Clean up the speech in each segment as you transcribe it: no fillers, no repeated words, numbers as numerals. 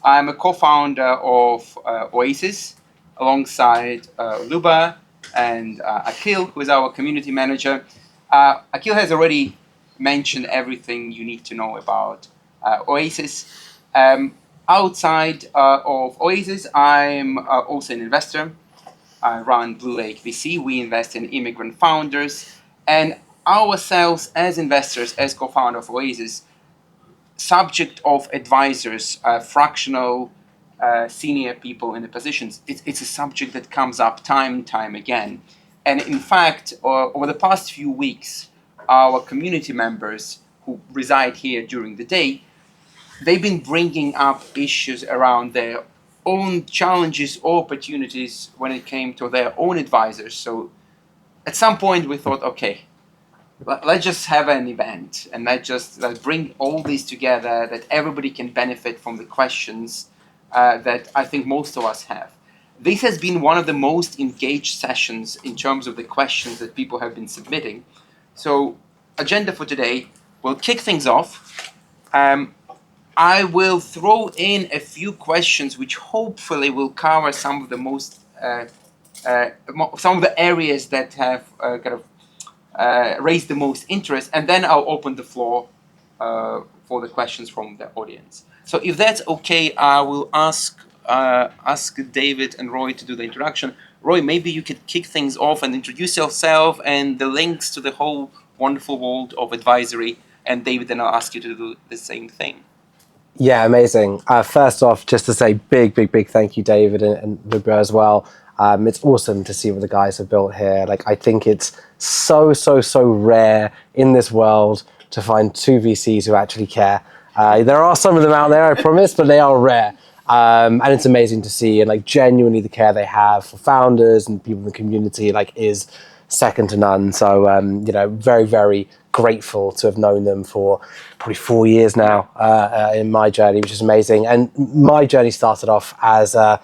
I'm a co-founder of Oasis alongside Luba and Akil, who is our community manager. Akil has already mentioned everything you need to know about Oasis. Outside of Oasis, I'm also an investor. I run Blue Lake VC. We invest in immigrant founders. And ourselves as investors, as co-founder of Oasis, subject of advisors, fractional senior people in the positions, it's a subject that comes up time and time again. And in fact, over the past few weeks, our community members who reside here during the day, they've been bringing up issues around their own challenges or opportunities when it came to their own advisors. So at some point we thought, okay, let's just have an event and let's bring all these together that everybody can benefit from the questions that I think most of us have. This has been one of the most engaged sessions in terms of the questions that people have been submitting. So, agenda for today, we'll kick things off. I will throw in a few questions which hopefully will cover some of the most some of the areas that have raised the most interest, and then I'll open the floor for the questions from the audience. So if that's okay, I will ask David and Roei to do the introduction. Roei, maybe you could kick things off and introduce yourself and the links to the whole wonderful world of advisory, and David, then I'll ask you to do the same thing. Yeah, amazing. First off, just to say big thank you, David and Luba as well. It's awesome to see what the guys have built here. Like, I think it's so rare in this world to find two VCs who actually care. There are some of them out there, I promise, but they are rare. And it's amazing to see, and like genuinely the care they have for founders and people in the community is second to none. So very grateful to have known them for probably 4 years now in my journey, which is amazing. And my journey started off as a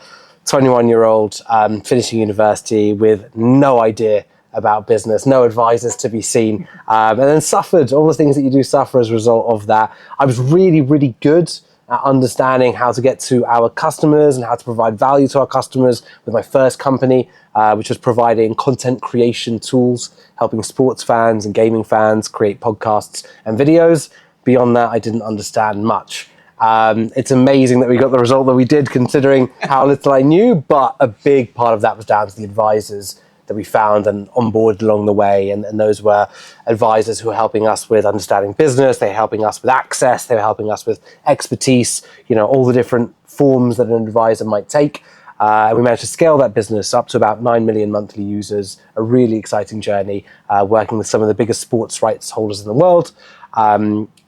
21-year-old finishing university with no idea about business, no advisors to be seen, and then suffered all the things that you do suffer as a result of that. I was really good at understanding how to get to our customers and how to provide value to our customers with my first company, which was providing content creation tools, helping sports fans and gaming fans create podcasts and videos. Beyond that, I didn't understand much. It's amazing that we got the result that we did, considering how little I knew, but a big part of that was down to the advisors that we found and onboarded along the way. And those were advisors who were helping us with understanding business, they were helping us with access, they were helping us with expertise, all the different forms that an advisor might take. And we managed to scale that business up to about 9 million monthly users, a really exciting journey, working with some of the biggest sports rights holders in the world.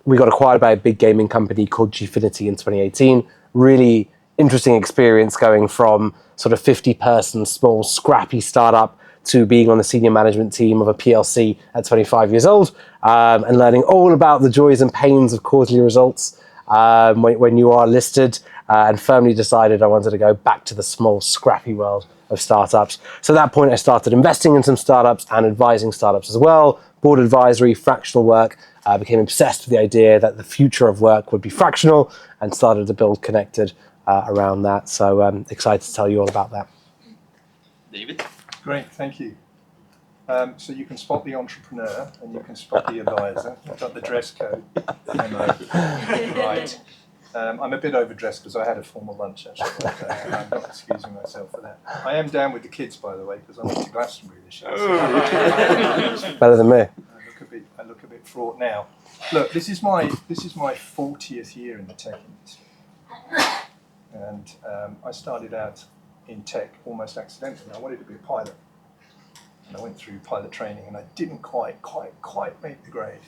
We got acquired by a big gaming company called Gfinity in 2018. Really interesting experience going from sort of 50-person, small, scrappy startup to being on the senior management team of a PLC at 25 years old, and learning all about the joys and pains of quarterly results when you are listed, and firmly decided I wanted to go back to the small, scrappy world of startups. So at that point, I started investing in some startups and advising startups as well, board advisory, fractional work, became obsessed with the idea that the future of work would be fractional, and started to build Connected around that. So I'm excited to tell you all about that. David? Great, thank you. So you can spot the entrepreneur and you can spot the advisor. I've got the dress code. Right. I'm a bit overdressed because I had a formal lunch actually. But, I'm not excusing myself for that. I am down with the kids, by the way, because I'm off to Glastonbury this year. So Better than me. I look a bit fraught now. Look, this is my 40th year in the tech industry, and I started out in tech almost accidentally. I wanted to be a pilot, and I went through pilot training, and I didn't quite make the grade.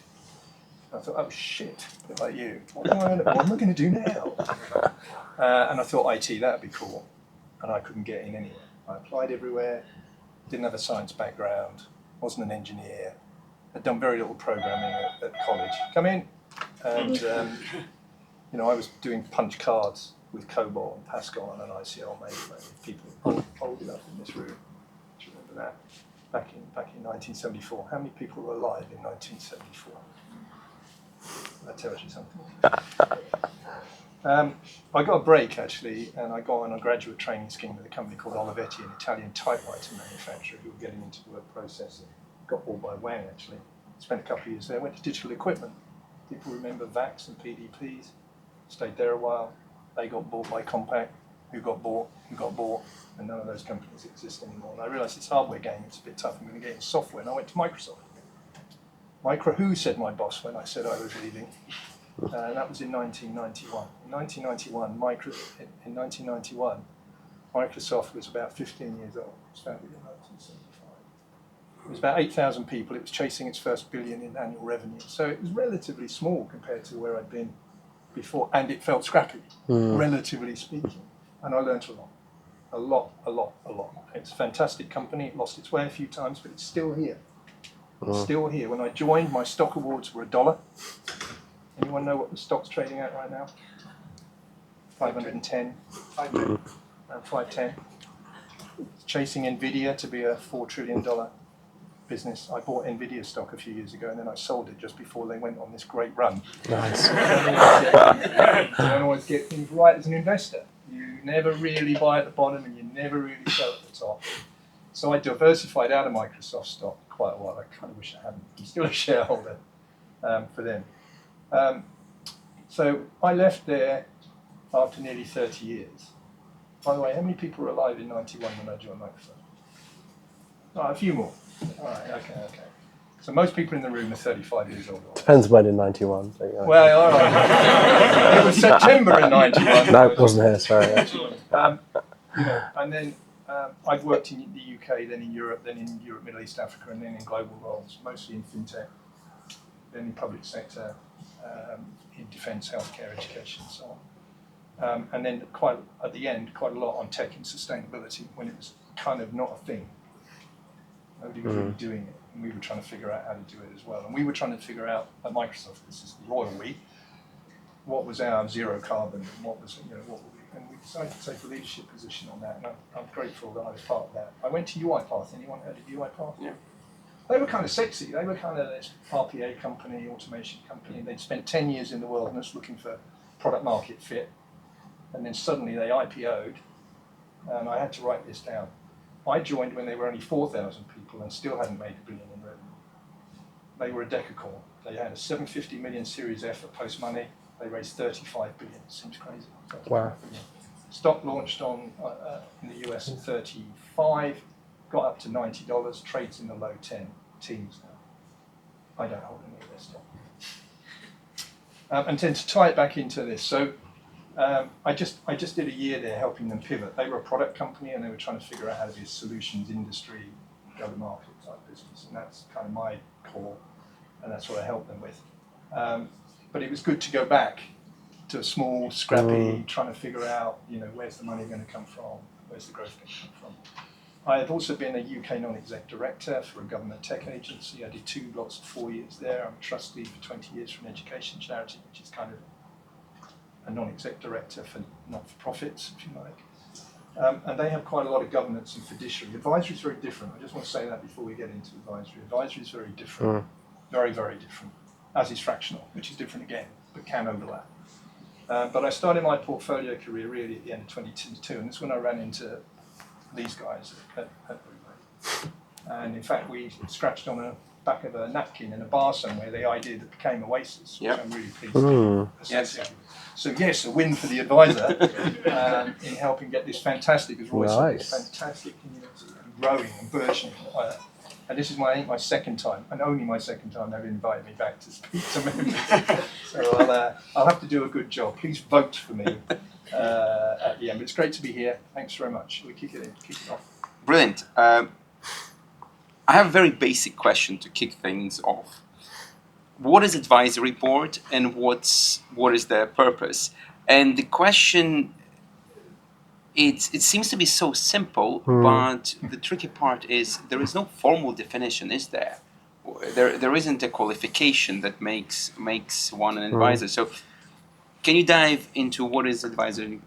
I thought, oh shit, a bit like you. What am I going to do now? And I thought IT, that'd be cool, and I couldn't get in anywhere. I applied everywhere, didn't have a science background, wasn't an engineer, had done very little programming at college. Come in, and I was doing punch cards with COBOL and Pascal on an ICL mainframe. People old enough in this room to remember that. Back in 1974. How many people were alive in 1974? That tells you something. I got a break actually, and I got on a graduate training scheme with a company called Olivetti, an Italian typewriter manufacturer who were getting into word processing. Got bought by Wang actually. Spent a couple of years there. Went to digital equipment. People remember VAX and PDPs. Stayed there a while. They got bought by Compaq. Who got bought? And none of those companies exist anymore. And I realised it's a hardware game. It's a bit tough. I'm going to get into software. And I went to Microsoft. Who said my boss when I said I was leaving. And that was in 1991. In 1991, Microsoft was about 15 years old. It was founded in 1975. It was about 8,000 people. It was chasing its first billion in annual revenue. So it was relatively small compared to where I'd been before, and it felt scrappy, relatively speaking. And I learned a lot. It's a fantastic company. It lost its way a few times, but it's still here. It's still here. When I joined, my stock awards were $1. Anyone know what the stock's trading at right now? 510. Around 510. It's chasing Nvidia to be a $4 trillion business. I bought Nvidia stock a few years ago, and then I sold it just before they went on this great run. Nice. You don't always get things right as an investor. You never really buy at the bottom, and you never really sell at the top. So I diversified out of Microsoft stock quite a while. I kind of wish I hadn't. I'm still a shareholder for them. So I left there after nearly 30 years. By the way, how many people were alive in 91 when I joined Microsoft? Oh, a few more. All right, okay. So most people in the room are 35 years old. Depends when in 91. So, yeah. Well, all right. It was September in 91. No, it wasn't here, sorry. And then I've worked in the UK, then in Europe, Middle East, Africa, and then in global roles, mostly in fintech, then in public sector, in defence, healthcare, education, and so on. And then at the end, quite a lot on tech and sustainability when it was kind of not a thing. Nobody was really doing it, and we were trying to figure out how to do it as well. And we were trying to figure out at Microsoft, this is the royal we, what was our zero carbon, and what were we, and we decided to take a leadership position on that, and I'm grateful that I was part of that. I went to UiPath. Anyone heard of UiPath? Yeah. They were kind of sexy. They were kind of this RPA company, automation company. They'd spent 10 years in the wilderness looking for product market fit. And then suddenly they IPO'd, and I had to write this down. I joined when they were only 4,000 people and still hadn't made $1 billion in revenue. They were a decacorn. They had a 750 million Series F at post money. They raised 35 billion. Seems crazy. Wow. Stock launched in the US at 35. Got up to $90, trades in the low teens now. I don't hold any of their stock. And then to tie it back into this, so I just did a year there helping them pivot. They were a product company and they were trying to figure out how to be a solutions industry, go-to-market type business, and that's kind of my core, and that's what I helped them with. But it was good to go back to a small, scrappy, trying to figure out, where's the money going to come from, where's the growth going to come from. I have also been a UK non-exec director for a government tech agency. I did 2 lots of 4 years there. I'm a trustee for 20 years for an education charity, which is kind of a non-exec director for not-for-profits, if you like. And they have quite a lot of governance and fiduciary. Advisory is very different. I just want to say that before we get into advisory. Advisory is very different, very, very different, as is fractional, which is different again, but can overlap. But I started my portfolio career really at the end of 2022, and that's when I ran into these guys at Roei. And in fact, we scratched on the back of a napkin in a bar somewhere the idea that became Oasis, which I'm really pleased to associate with. So yes, a win for the advisor in helping get this fantastic, as Roei said, this fantastic community and growing and burgeoning. And this is my second time, and only my second time they've invited me back to speak to members. So I'll have to do a good job. Please vote for me at the end. But it's great to be here. Thanks very much. Shall we kick it off? Brilliant. I have a very basic question to kick things off. What is advisory board, and what is their purpose? And the question, it seems to be so simple, but the tricky part is there is no formal definition, is there? There isn't a qualification that makes one an advisor. So can you dive into what is advisory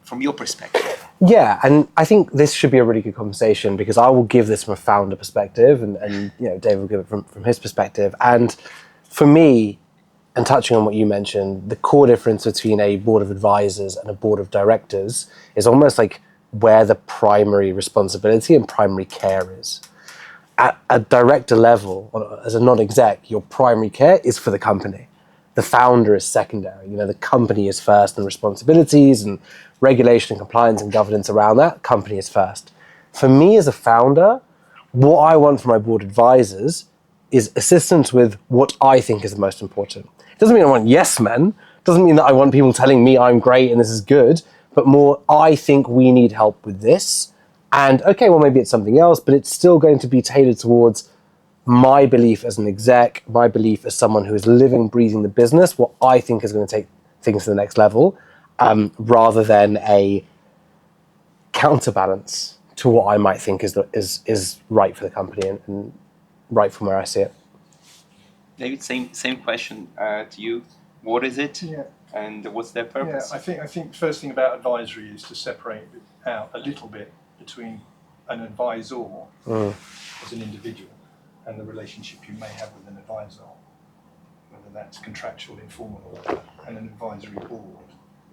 from your perspective? Yeah, and I think this should be a really good conversation because I will give this from a founder perspective, and David will give it from his perspective. And for me, and touching on what you mentioned, the core difference between a board of advisors and a board of directors is almost like where the primary responsibility and primary care is. At a director level, as a non-exec, your primary care is for the company. The founder is secondary. The company is first, and responsibilities and regulation and compliance and governance around that, company is first. For me as a founder, what I want from my board advisors is assistance with what I think is the most important. It doesn't mean I want yes men. It doesn't mean that I want people telling me I'm great and this is good, but more, I think we need help with this. And okay, well, maybe it's something else, but it's still going to be tailored towards my belief as an exec, my belief as someone who is living, breathing the business, what I think is going to take things to the next level, rather than a counterbalance to what I might think is right for the company and right from where I see it. David, same question to you. What is it? Yeah. And what's their purpose? Yeah, I think first thing about advisory is to separate out a little bit between an advisor as an individual and the relationship you may have with an advisor, whether that's contractual, informal, or whatever, and an advisory board,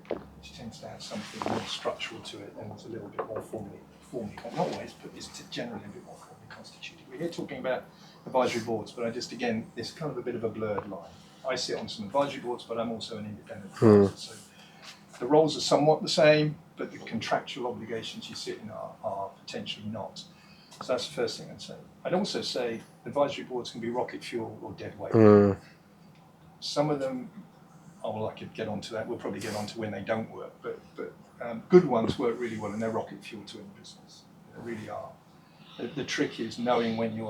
which tends to have something more structural to it and is a little bit more formally, not always, but is generally a bit more formally constituted. We're here talking about advisory boards, but again, it's kind of a bit of a blurred line. I sit on some advisory boards, but I'm also an independent advisor, so the roles are somewhat the same, but the contractual obligations you sit in are potentially not. So that's the first thing I'd say. I'd also say advisory boards can be rocket fuel or deadweight. Some of them, I could get onto that. We'll probably get onto when they don't work, but good ones work really well, and they're rocket fuel to any business. They really are. The trick is knowing when you've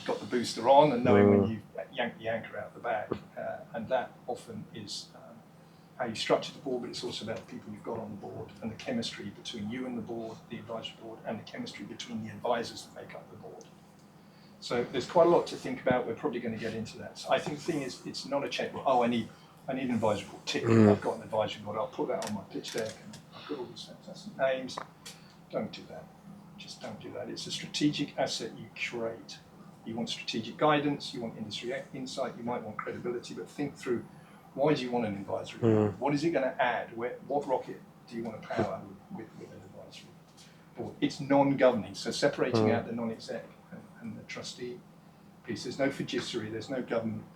got the booster on and knowing when you yank the anchor out the back, and that often is how you structure the board, but it's also about the people you've got on the board and the chemistry between you and the board, the advisory board, and the chemistry between the advisors that make up the board. So there's quite a lot to think about. We're probably going to get into that. So I think the thing is, it's not a check. I need an advisory board. Tick. I've got an advisory board. I'll put that on my pitch deck, and I've got all these fantastic names. Don't do that. Just don't do that. It's a strategic asset you curate. You want strategic guidance. You want industry insight. You might want credibility, but think through. Why do you want an advisory board? What is it going to add? What rocket do you want to power with an advisory board? It's non-governing, so separating out the non-exec and the trustee piece. There's no fiduciary, there's no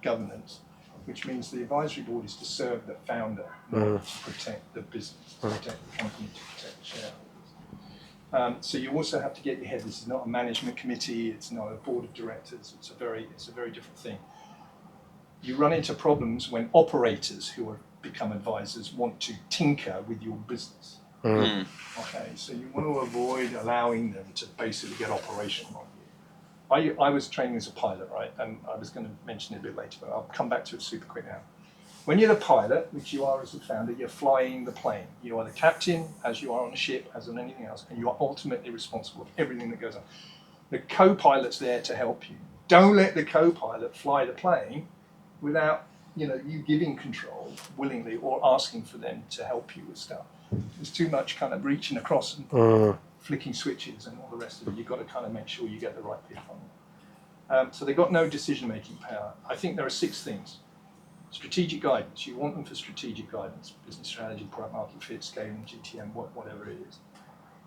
governance, which means the advisory board is to serve the founder, not to protect the business, to protect the company, to protect the shareholders. So you also have to get your head, this is not a management committee, it's not a board of directors, it's a very different thing. You run into problems when operators who have become advisors want to tinker with your business. Okay, so you want to avoid allowing them to basically get operational on you. I was training as a pilot, right? And I was going to mention it a bit later, but I'll come back to it super quick now. When you're the pilot, which you are as a founder, you're flying the plane. You are the captain, as you are on a ship, as on anything else, and you are ultimately responsible for everything that goes on. The co-pilot's there to help you. Don't let the co-pilot fly the plane without you giving control willingly or asking for them to help you with stuff. There's too much kind of reaching across and flicking switches and all the rest of it. You've got to kind of make sure you get the right bit from them. So they've got no decision-making power. I think there are 6 things. Strategic guidance. You want them for strategic guidance. Business strategy, product market fit, scaling, GTM, whatever it is.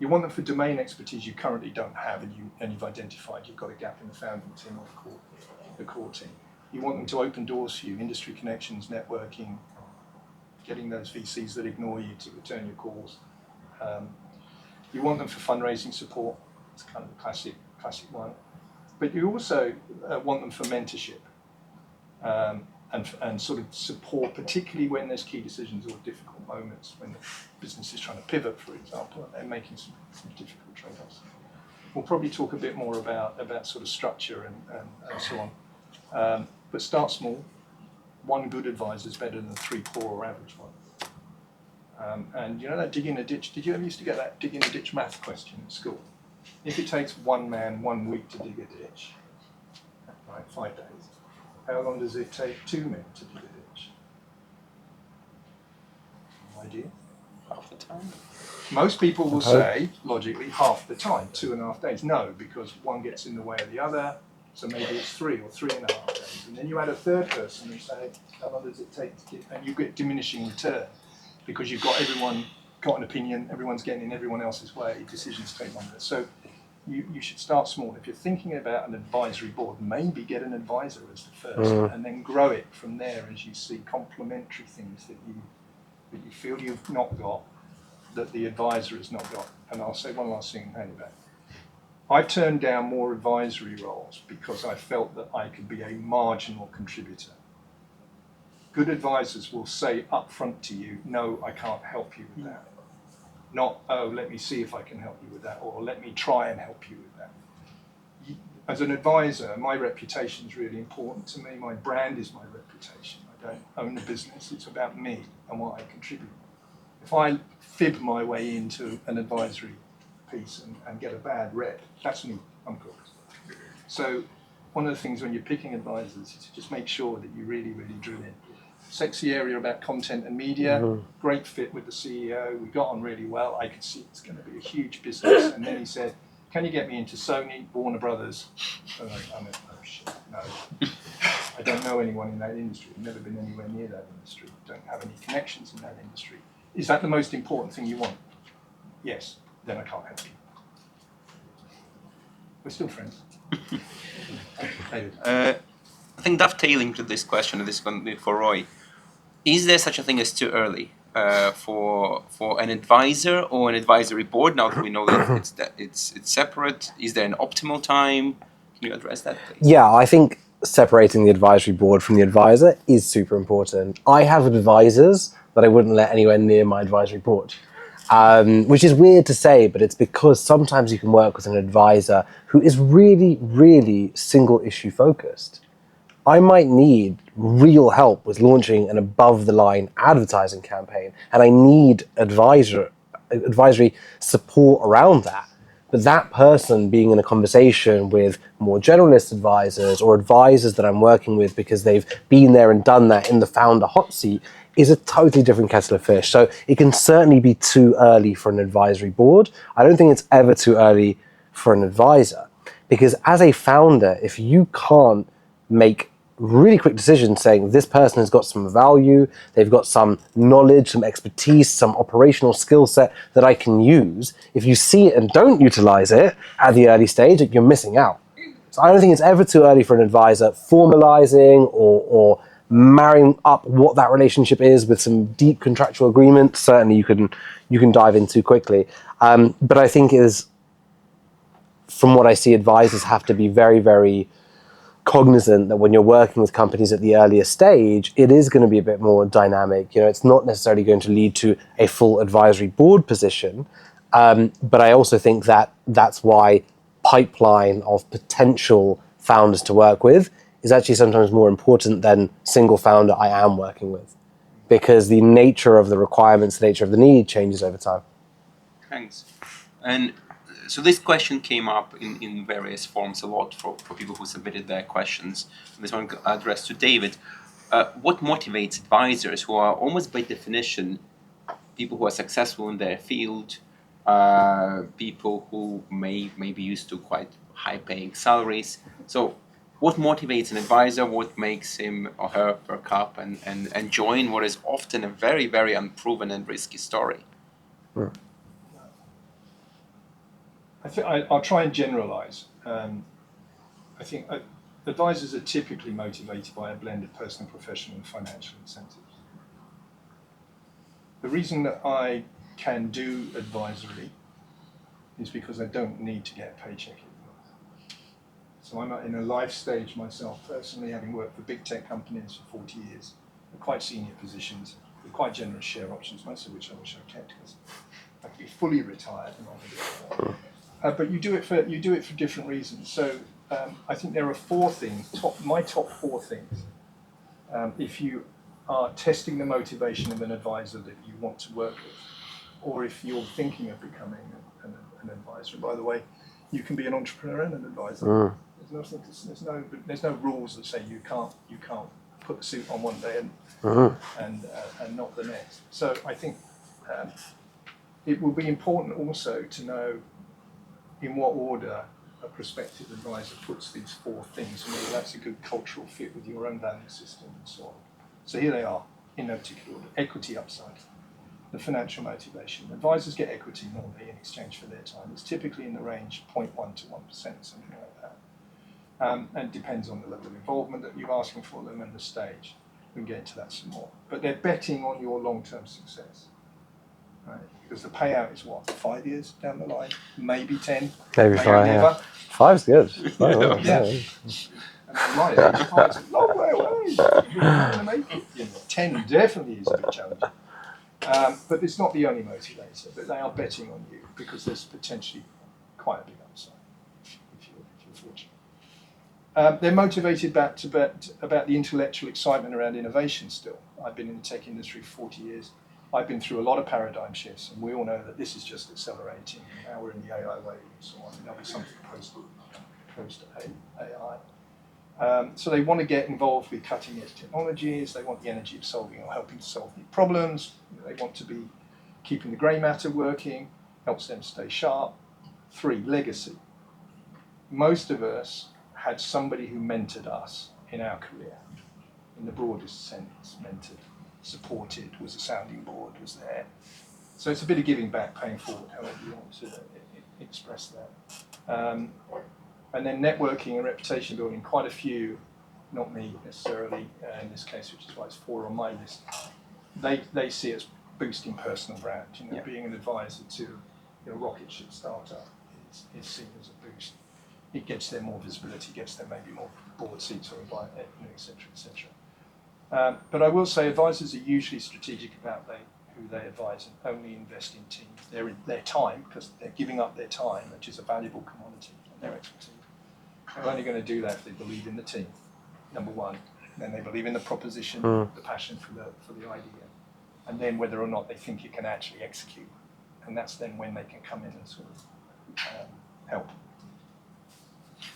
You want them for domain expertise you currently don't have and you've identified you've got a gap in the founding team or the core team. You want them to open doors for you, industry connections, networking, getting those VCs that ignore you to return your calls. You want them for fundraising support. It's kind of a classic one. But you also want them for mentorship and sort of support, particularly when there's key decisions or difficult moments when the business is trying to pivot, for example, and they're making some difficult trade-offs. We'll probably talk a bit more about sort of structure and so on. But start small. 1 good advisor is better than 3 poor or average ones. And that dig in a ditch, did you ever used to get that dig in a ditch math question at school? If it takes 1 man 1 week to dig a ditch, right, 5 days, how long does it take 2 men to dig a ditch? No idea? Half the time. Most people will say, logically, half the time, 2.5 days. No, because one gets in the way of the other, So maybe it's 3 or 3.5 days. And then you add a third person and say, how long does it take to get, and you get diminishing return because you've got everyone got an opinion, everyone's getting in everyone else's way, decisions take longer. So you should start small. If you're thinking about an advisory board, maybe get an advisor as the first and then grow it from there as you see complementary things that you feel you've not got, that the advisor has not got. And I'll say one last thing and hand it back. I turned down more advisory roles because I felt that I could be a marginal contributor. Good advisors will say up front to you, no, I can't help you with that. Not, oh, let me see if I can help you with that, or let me try and help you with that. As an advisor, my reputation is really important to me. My brand is my reputation. I don't own the business. It's about me and what I contribute. If I fib my way into an advisory piece and get a bad rep, that's me. I'm cooked. So one of the things when you're picking advisors is to just make sure that you really, really drill in. Sexy area about content and media, great fit with the CEO. We got on really well. I could see it's going to be a huge business. And then he said, can you get me into Sony, Warner Brothers? And I went, oh shit, no. I don't know anyone in that industry. I've never been anywhere near that industry. Don't have any connections in that industry. Is that the most important thing you want? Yes. Then I can't help you. We're still friends. David. I think dovetailing to this question, and this is going to be for Roei, is there such a thing as too early for an advisor or an advisory board? Now that we know that it's separate, is there an optimal time? Can you address that, please? Yeah, I think separating the advisory board from the advisor is super important. I have advisors that I wouldn't let anywhere near my advisory board. Which is weird to say, but it's because sometimes you can work with an advisor who is really, really single issue focused. I might need real help with launching an above-the-line advertising campaign, and I need advisory support around that. But that person being in a conversation with more generalist advisors or advisors that I'm working with because they've been there and done that in the founder hot seat is a totally different kettle of fish. So it can certainly be too early for an advisory board. I don't think it's ever too early for an advisor, because as a founder, if you can't make really quick decisions saying this person has got some value, they've got some knowledge, some expertise, some operational skill set that I can use, if you see it and don't utilize it at the early stage, you're missing out. So I don't think it's ever too early for an advisor formalizing or marrying up what that relationship is with some deep contractual agreement. Certainly you can dive into quickly. But I think from what I see, advisors have to be very, very cognizant that when you're working with companies at the earlier stage, it is going to be a bit more dynamic. It's not necessarily going to lead to a full advisory board position. But I also think that that's why pipeline of potential founders to work with is actually sometimes more important than single founder I am working with, because the nature of the requirements, the nature of the need changes over time. Thanks. And so this question came up in various forms a lot for people who submitted their questions. This one addressed to David. What motivates advisors who are almost by definition people who are successful in their field, people who may be used to quite high-paying salaries? So what motivates an advisor? What makes him or her perk up and join what is often a very, very unproven and risky story? Sure. I think I'll try and generalize. I think advisors are typically motivated by a blend of personal, professional, and financial incentives. The reason that I can do advisory is because I don't need to get a paycheck anymore. So I'm in a life stage myself personally, having worked for big tech companies for 40 years, at quite senior positions, with quite generous share options, most of which I wish I kept because I could be fully retired and all. But you do it for different reasons. So I think there are 4 things. My top 4 things. If you are testing the motivation of an advisor that you want to work with, or if you're thinking of becoming an advisor. By the way, you can be an entrepreneur and an advisor. There's no rules that say you can't put the suit on one day and not the next. So I think it will be important also to know in what order a prospective advisor puts these 4 things, and whether that's a good cultural fit with your own value system and so on. So here they are, in no particular order. Equity upside, the financial motivation. Advisors get equity normally in exchange for their time. It's typically in the range 0.1 to 1%, something like that. And it depends on the level of involvement that you're asking for them and the stage. We can get into that some more. But they're betting on your long-term success. Right? Because the payout is what, 5 years down the line? Maybe 10? Maybe 5, yeah. 5's good. Yeah. And at my age, 5's a long way away. You're not going to make it. You know, 10 definitely is a bit challenging. But it's not the only motivator, but they are betting on you because there's potentially quite a big upside if you're fortunate. They're motivated about the intellectual excitement around innovation still. I've been in the tech industry for 40 years. I've been through a lot of paradigm shifts, and we all know that this is just accelerating. Now we're in the AI wave and so on, and there'll be something post-AI. So they want to get involved with cutting-edge technologies. They want the energy of solving or helping to solve new problems. They want to be keeping the grey matter working, helps them stay sharp. 3, legacy. Most of us had somebody who mentored us in our career, in the broadest sense, mentored, supported, was a sounding board, was there. So it's a bit of giving back, paying forward, however you want to express that. And then networking and reputation building, quite a few, not me necessarily in this case, which is why it's 4 on my list, they see it as boosting personal brand. You know, being an advisor to a rocket ship startup is seen as a boost. It gets them more visibility, gets them maybe more board seats or et cetera, et cetera. But I will say advisors are usually strategic about who they advise and only invest in teams. Their time, because they're giving up their time, which is a valuable commodity, and their expertise. They're only going to do that if they believe in the team, number one. Then they believe in the proposition, the passion for the idea, and then whether or not they think you can actually execute. And that's then when they can come in and sort of help.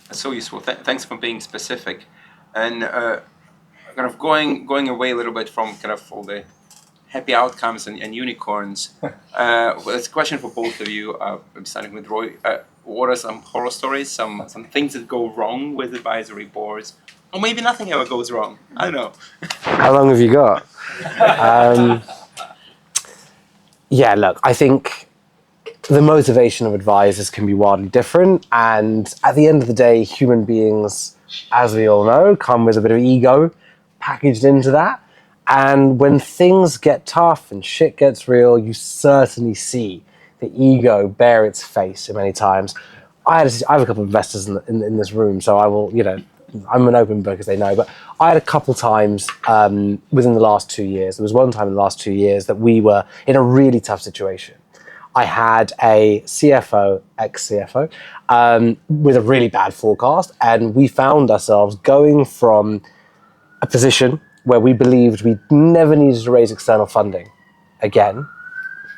That's so useful. Thanks for being specific. And kind of going away a little bit from kind of all the happy outcomes and unicorns. Well, it's a question for both of you. I'm starting with Roei. What are some horror stories, some things that go wrong with advisory boards? Or maybe nothing ever goes wrong. I don't know. How long have you got? Yeah, look, I think the motivation of advisors can be wildly different. And at the end of the day, human beings, as we all know, come with a bit of ego packaged into that. And when things get tough and shit gets real, you certainly see the ego bear its face many times. I have a couple of investors in this room, so I will, I'm an open book, as they know, but I had a couple times within the last 2 years. There was one time in the last 2 years that we were in a really tough situation. I had a CFO, ex-CFO, with a really bad forecast, and we found ourselves going from a position where we believed we never needed to raise external funding again.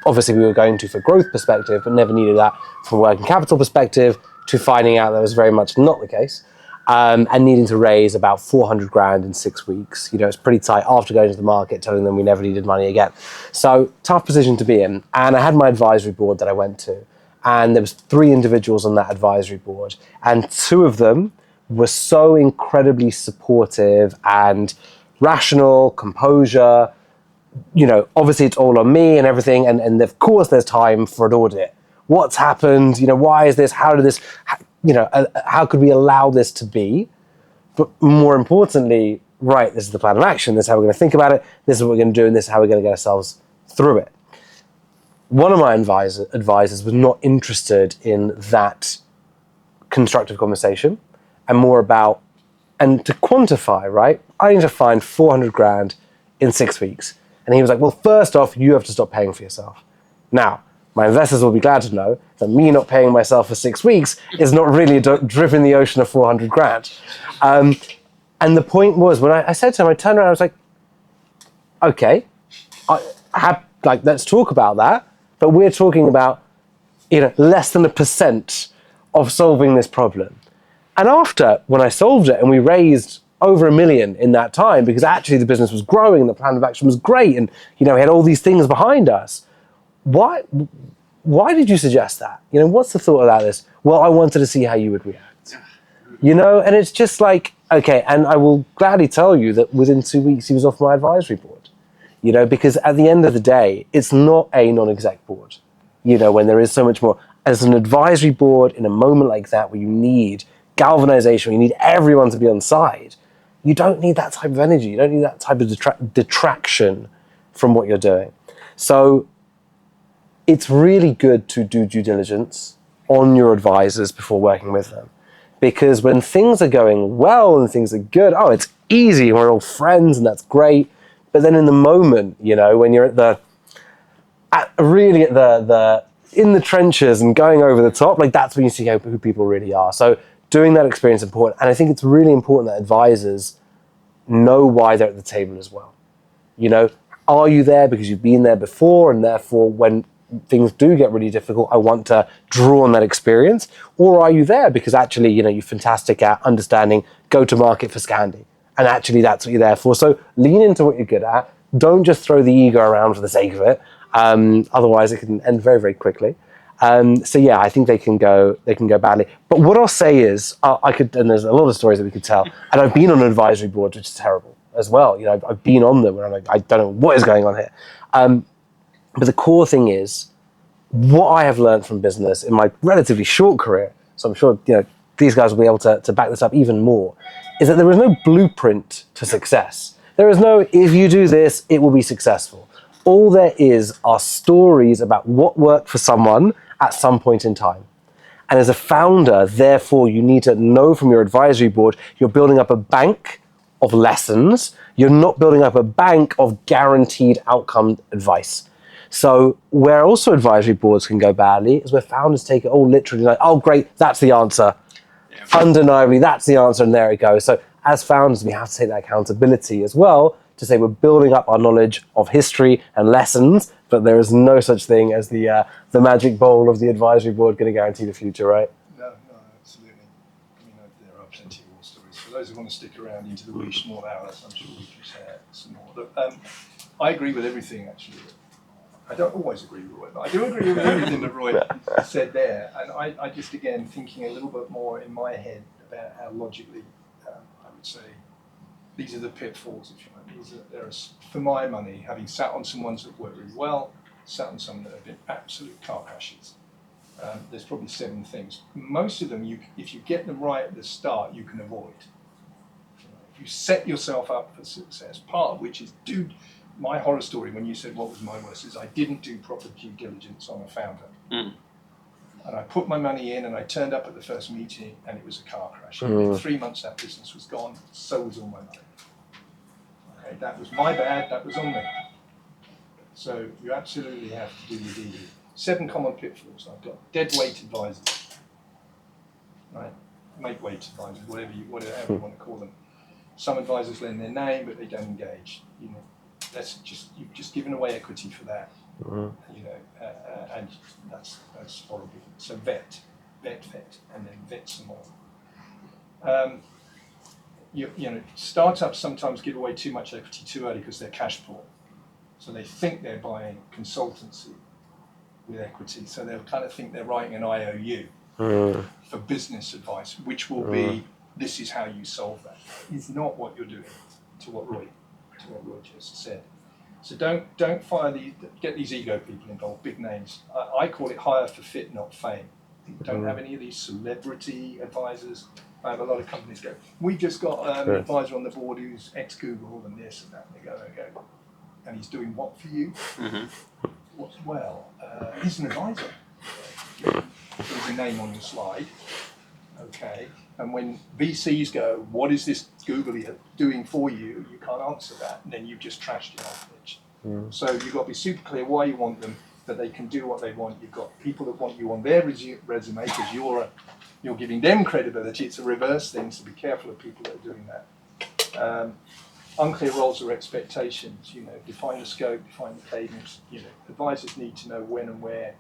Obviously, we were going to for growth perspective, but never needed that from a working capital perspective, to finding out that was very much not the case, and needing to raise about 400 grand in 6 weeks. It's pretty tight after going to the market, telling them we never needed money again. So tough position to be in. And I had my advisory board that I went to, and there was 3 individuals on that advisory board, and 2 of them were so incredibly supportive and rational, composure. Obviously it's all on me and everything, and of course there's time for an audit. What's happened? Why is this? How did this? How could we allow this to be? But more importantly, right, this is the plan of action. This is how we're going to think about it. This is what we're going to do, and this is how we're going to get ourselves through it. One of my advisors was not interested in that constructive conversation, and more about, and to quantify, right, I need to find 400 grand in 6 weeks. And he was like, well, first off, you have to stop paying for yourself. Now, my investors will be glad to know that me not paying myself for 6 weeks is not really a drip in the ocean of 400 grand. And the point was, when I said to him, I turned around, I was like, okay, let's talk about that. But we're talking about, less than 1% of solving this problem. And after, when I solved it and we raised over $1 million in that time, because actually the business was growing, the plan of action was great, and we had all these things behind us. Why why did you suggest that? You know, what's the thought about this? Well, I wanted to see how you would react. You know, and it's just like, okay, and I will gladly tell you that within 2 weeks he was off my advisory board. You know, because at the end of the day, it's not a non-exec board. You know, when there is so much more. As an advisory board in a moment like that where you need galvanization, where you need everyone to be on side, you don't need that type of energy. You don't need that type of detraction from what you're doing. So it's really good to do due diligence on your advisors before working with them. Because when things are going well and things are good, oh, it's easy, we're all friends and that's great. But then in the moment, you know, when you're really at the in the trenches and going over the top, like that's when you see who people really are. So doing that experience is important. And I think it's really important that advisors know why they're at the table as well. You know, are you there because you've been there before and therefore when things do get really difficult, I want to draw on that experience? Or are you there because actually, you know, you're fantastic at understanding go-to-market for Scandi, and actually that's what you're there for? So lean into what you're good at. Don't just throw the ego around for the sake of it. Otherwise, it can end very, very quickly. So yeah, I think they can go badly. But what I'll say is, and there's a lot of stories that we could tell. And I've been on an advisory board, which is terrible as well. You know, I've been on them where I'm like, I don't know what is going on here. But the core thing is, what I have learned from business in my relatively short career, so I'm sure these guys will be able to back this up even more, is that there is no blueprint to success. There is no, if you do this, it will be successful. All there is are stories about what worked for someone at some point in time. And as a founder, therefore, you need to know from your advisory board, you're building up a bank of lessons. You're not building up a bank of guaranteed outcome advice. So where also advisory boards can go badly is where founders take it all literally like, oh, great, that's the answer. Yeah. Undeniably, that's the answer, and there it goes. So as founders, we have to take that accountability as well to say we're building up our knowledge of history and lessons, but there is no such thing as the magic bowl of the advisory board going to guarantee the future, right? No, absolutely. I mean, there are plenty of war stories. For those who want to stick around into the wee small hours, I'm sure we can share some more. Look, I agree with everything, actually. I don't always agree with Roei, but I do agree with everything that Roei said there. And I just, again, thinking a little bit more in my head about how logically, I would say, these are the pitfalls, if you like. For my money, having sat on some ones that work really well, sat on some that have been absolute car crashes, there's probably 7 things. Most of them, if you get them right at the start, you can avoid. If you set yourself up for success, part of which is, my horror story when you said what was my worst is I didn't do proper due diligence on a founder. And I put my money in and I turned up at the first meeting and it was a car crash. In 3 months that business was gone, so was all my money. Okay, that was my bad, that was on me. So you absolutely have to do your DD. 7 common pitfalls I've got. Deadweight advisors. Right? Make weight advisors, whatever you want to call them. Some advisors lend their name but they don't engage. You know, you've just given away equity for that, and that's horrible. So vet, and then vet some more. Startups sometimes give away too much equity too early because they're cash poor, so they think they're buying consultancy with equity. So they'll kind of think they're writing an IOU for business advice, which will be this is how you solve that. It's not what you're doing. To what Roei just said. So don't get these ego people involved, big names. I call it hire for fit, not fame. Don't have any of these celebrity advisors. I have a lot of companies go, we just got an advisor on the board who's ex-Google and this and that. And they go, and he's doing what for you? Well, he's an advisor. There's a name on the slide. Okay. And when VCs go, what is this Google doing for you? You can't answer that, and then you've just trashed your whole pitch. So you've got to be super clear why you want them, that they can do what they want. You've got people that want you on their resume because you're giving them credibility. It's a reverse thing, so be careful of people that are doing that. Unclear roles or expectations. Define the scope, define the cadence. Advisors need to know when and where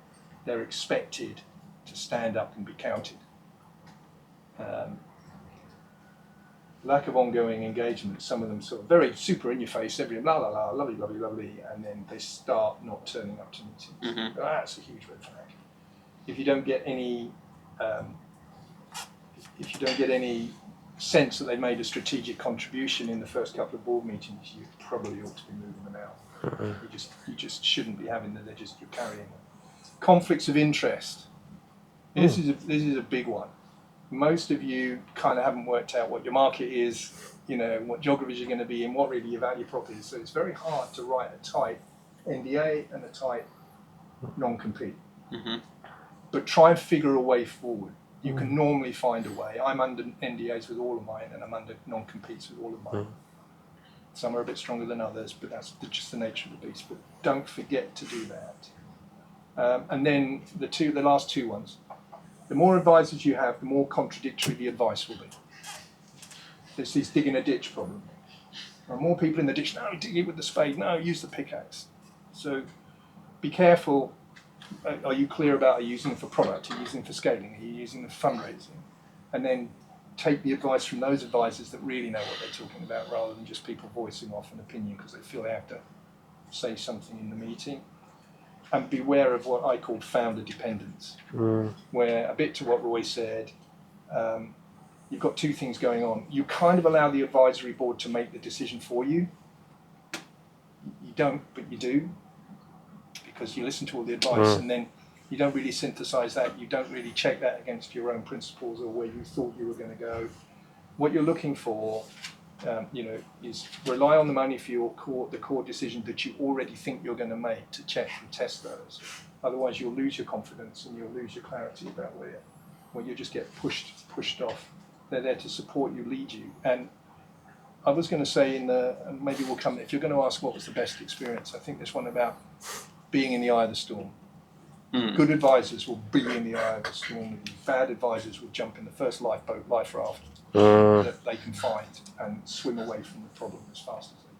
they're expected to stand up and be counted. lack of ongoing engagement. Some of them sort of very super in your face, every la la la, lovely, lovely, lovely, and then they start not turning up to meetings. That's a huge red flag. If you don't get any, sense that they made a strategic contribution in the first couple of board meetings, you probably ought to be moving them out. You just shouldn't be having them. You're carrying them. Conflicts of interest. This is a big one. Most of you kind of haven't worked out what your market is, what geographies you're going to be in, what really your value prop is. So it's very hard to write a tight NDA and a tight non-compete. But try and figure a way forward. You can normally find a way. I'm under NDAs with all of mine, and I'm under non-competes with all of mine. Some are a bit stronger than others, but that's just the nature of the beast. But don't forget to do that. And then the last two ones. The more advisors you have, the more contradictory the advice will be. It's this digging a ditch problem. There are more people in the ditch. No, dig it with the spade. No, use the pickaxe. So be careful. Are you clear about, are you using them for product? Are you using them for scaling? Are you using them for fundraising? And then take the advice from those advisors that really know what they're talking about, rather than just people voicing off an opinion because they feel they have to say something in the meeting. And beware of what I call founder dependence, where, a bit to what Roei said, you've got two things going on. You kind of allow the advisory board to make the decision for you. You don't, but you do, because you listen to all the advice and then you don't really synthesize that. You don't really check that against your own principles or where you thought you were going to go. What you're looking for, is rely on the money for the core decision that you already think you're going to make, to check and test those. Otherwise, you'll lose your confidence and you'll lose your clarity about where you just get pushed off. They're there to support you, lead you. And I was going to say and maybe we'll come, if you're going to ask what was the best experience, I think this one about being in the eye of the storm. Good advisors will be in the eye of the storm with you. Bad advisors will jump in the first life raft that they can find and swim away from the problem as fast as they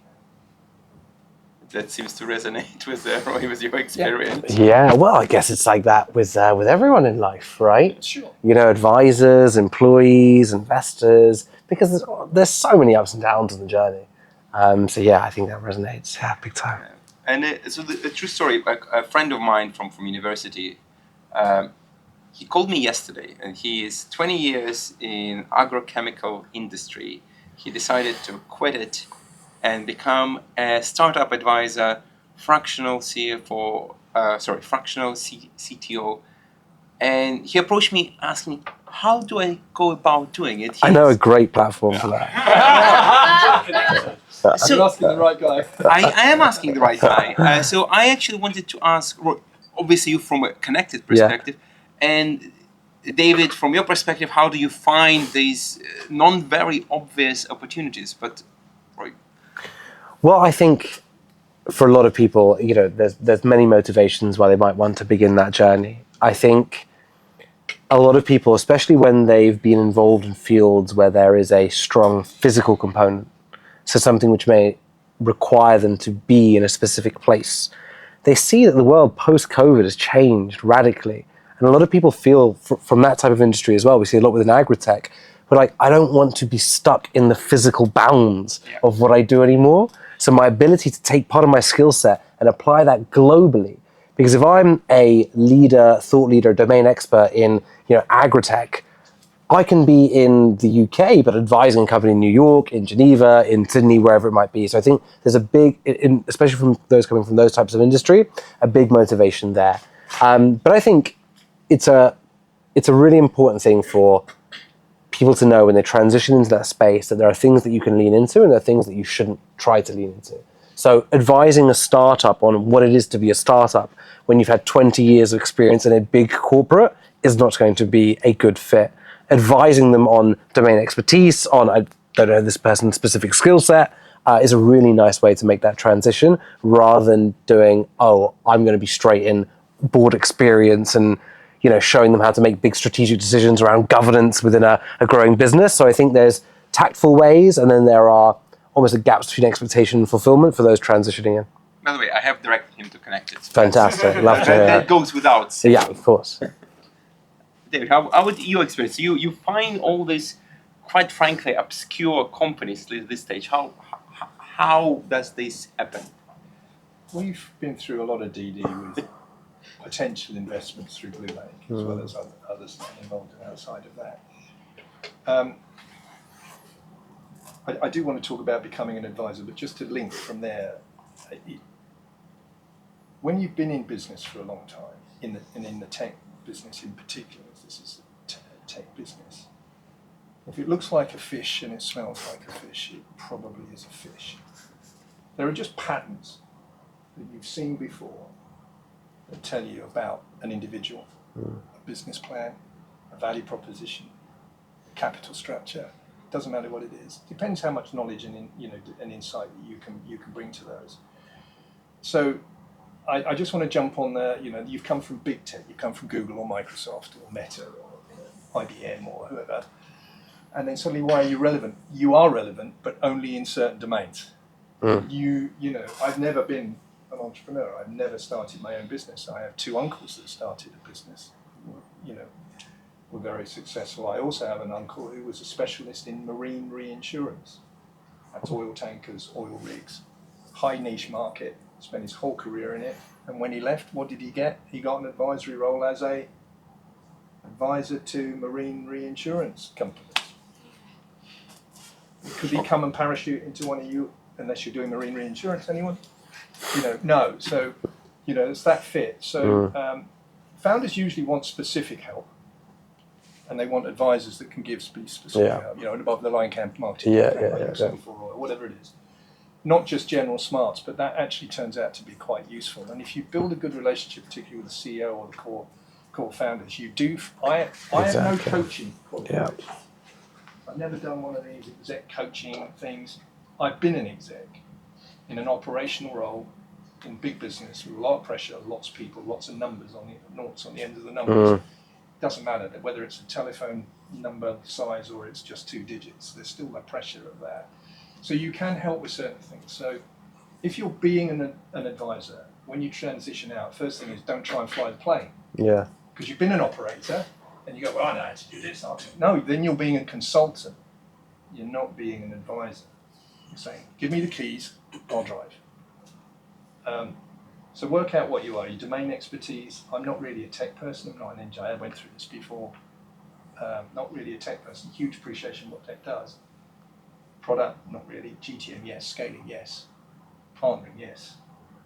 can. That seems to resonate with Roei, with your experience. Yeah, well, I guess it's like that with everyone in life, right? Sure. Advisors, employees, investors, because there's so many ups and downs on the journey. So yeah, I think that resonates big time. And so the true story, a friend of mine from university, he called me yesterday, and he is 20 years in agrochemical industry. He decided to quit it and become a startup advisor, fractional CTO. And he approached me asking, how do I go about doing it? I know a great platform for that. You're asking the right guy. I am asking the right guy. So I actually wanted to ask, obviously you from a connected perspective, and David, from your perspective, how do you find these non-very obvious opportunities? But right. Well, I think for a lot of people, there's many motivations why they might want to begin that journey. I think a lot of people, especially when they've been involved in fields where there is a strong physical component, so something which may require them to be in a specific place, they see that the world post-COVID has changed radically. And a lot of people feel from that type of industry as well. We see a lot within agri-tech. But I don't want to be stuck in the physical bounds of what I do anymore. So my ability to take part of my skill set and apply that globally. Because if I'm a thought leader, domain expert in agri-tech, I can be in the UK, but advising a company in New York, in Geneva, in Sydney, wherever it might be. So I think there's a big, especially from those coming from those types of industry, a big motivation there. But I think it's a really important thing for people to know when they transition into that space that there are things that you can lean into and there are things that you shouldn't try to lean into. So advising a startup on what it is to be a startup when you've had 20 years of experience in a big corporate is not going to be a good fit. Advising them on domain expertise, on, I don't know, this person's specific skill set, is a really nice way to make that transition rather than doing, I'm going to be straight in board experience and showing them how to make big strategic decisions around governance within a growing business. So I think there's tactful ways, and then there are almost a gaps between expectation and fulfillment for those transitioning in. By the way, I have directed him to Connected. Fantastic. Love to hear that goes without saying. Yeah, of course. David, how would you experience? You find all these quite frankly, obscure companies at this stage. How does this happen? We've been through a lot of DD with potential investments through Blue Lake, as well as others involved outside of that. I do want to talk about becoming an advisor, but just to link from there, when you've been in business for a long time, in the tech business in particular, as this is a tech business, if it looks like a fish and it smells like a fish, it probably is a fish. There are just patterns that you've seen before that tell you about an individual, a business plan, a value proposition, a capital structure. Doesn't matter what it is. Depends how much knowledge and insight that you can bring to those. So I just want to jump on there. You've come from big tech. You've come from Google or Microsoft or Meta or IBM or whoever. And then suddenly, why are you relevant? You are relevant, but only in certain domains. I've never been an entrepreneur. I've never started my own business. I have two uncles that started a business. Were very successful. I also have an uncle who was a specialist in marine reinsurance. That's oil tankers, oil rigs, high niche market. Spent his whole career in it. And when he left, what did he get? He got an advisory role as a advisor to marine reinsurance companies. Could he come and parachute into one of you unless you're doing marine reinsurance? Anyone? No. So, it's that fit. So, founders usually want specific help, and they want advisors that can give specific help. And above the line marketing, or whatever it is. Not just general smarts, but that actually turns out to be quite useful. And if you build a good relationship, particularly with the CEO or the core founders, you do. I have no coaching qualifications. I've never done one of these exec coaching things. I've been an exec in an operational role in big business with a lot of pressure, lots of people, lots of numbers on the noughts on the end of the numbers. Doesn't matter whether it's a telephone number size or it's just 2 digits. There's still the pressure of that. So you can help with certain things. So if you're being an advisor, when you transition out, first thing is don't try and fly the plane. Yeah. Because you've been an operator. And you go, well, I know how to do this. No, then you're being a consultant. You're not being an advisor. You're saying, give me the keys, I'll drive. So work out what you are, your domain expertise. I'm not really a tech person, I'm not an engineer. I went through this before. Not really a tech person. Huge appreciation of what tech does. Product, not really. GTM, yes. Scaling, yes. Partnering, yes.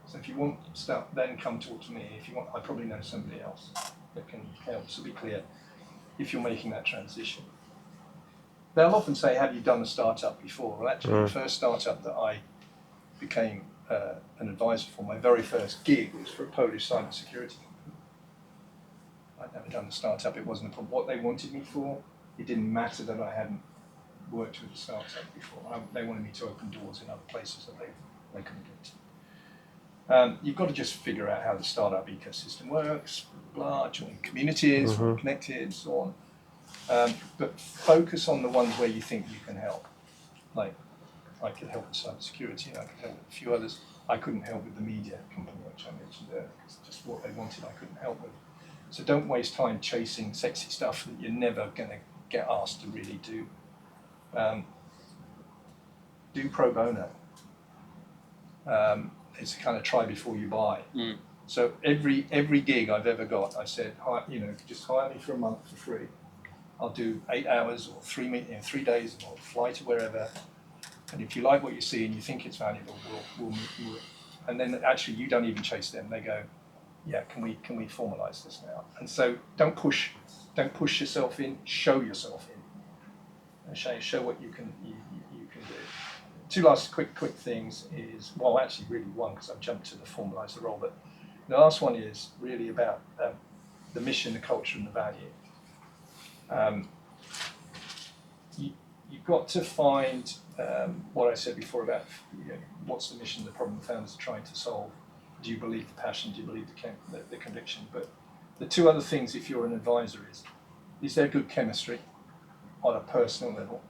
So if you want stuff, then come talk to me. If you want, I probably know somebody else that can help. So be clear. If you're making that transition. They'll often say, have you done a startup before? Well, actually, the first startup that I became an advisor for, my very first gig was for a Polish cybersecurity company. I'd never done a startup, it wasn't a problem. What they wanted me for, it didn't matter that I hadn't worked with a startup before. They wanted me to open doors in other places that they couldn't get to. You've got to just figure out how the startup ecosystem works, join communities, connected, so on. But focus on the ones where you think you can help. Like, I could help with cybersecurity, and I could help with a few others. I couldn't help with the media company, which I mentioned there, because just what they wanted I couldn't help with. So don't waste time chasing sexy stuff that you're never going to get asked to really do. Do pro bono. It's kind of try before you buy. So every gig I've ever got, I said, just hire me for a month for free. I'll do 8 hours or 3 days, or fly to wherever. And if you like what you see and you think it's valuable, we'll move it. And then actually you don't even chase them. They go, yeah, can we formalize this now? And so don't push yourself in. Show yourself in. And show what you can do. 2 last quick things is, well, actually really one, because I've jumped to the formalize the role, but the last one is really about the mission, the culture, and the value. You've got to find what I said before about what's the mission, the problem the founders are trying to solve. Do you believe the passion? Do you believe the conviction? But the 2 other things, if you're an advisor, is there good chemistry on a personal level?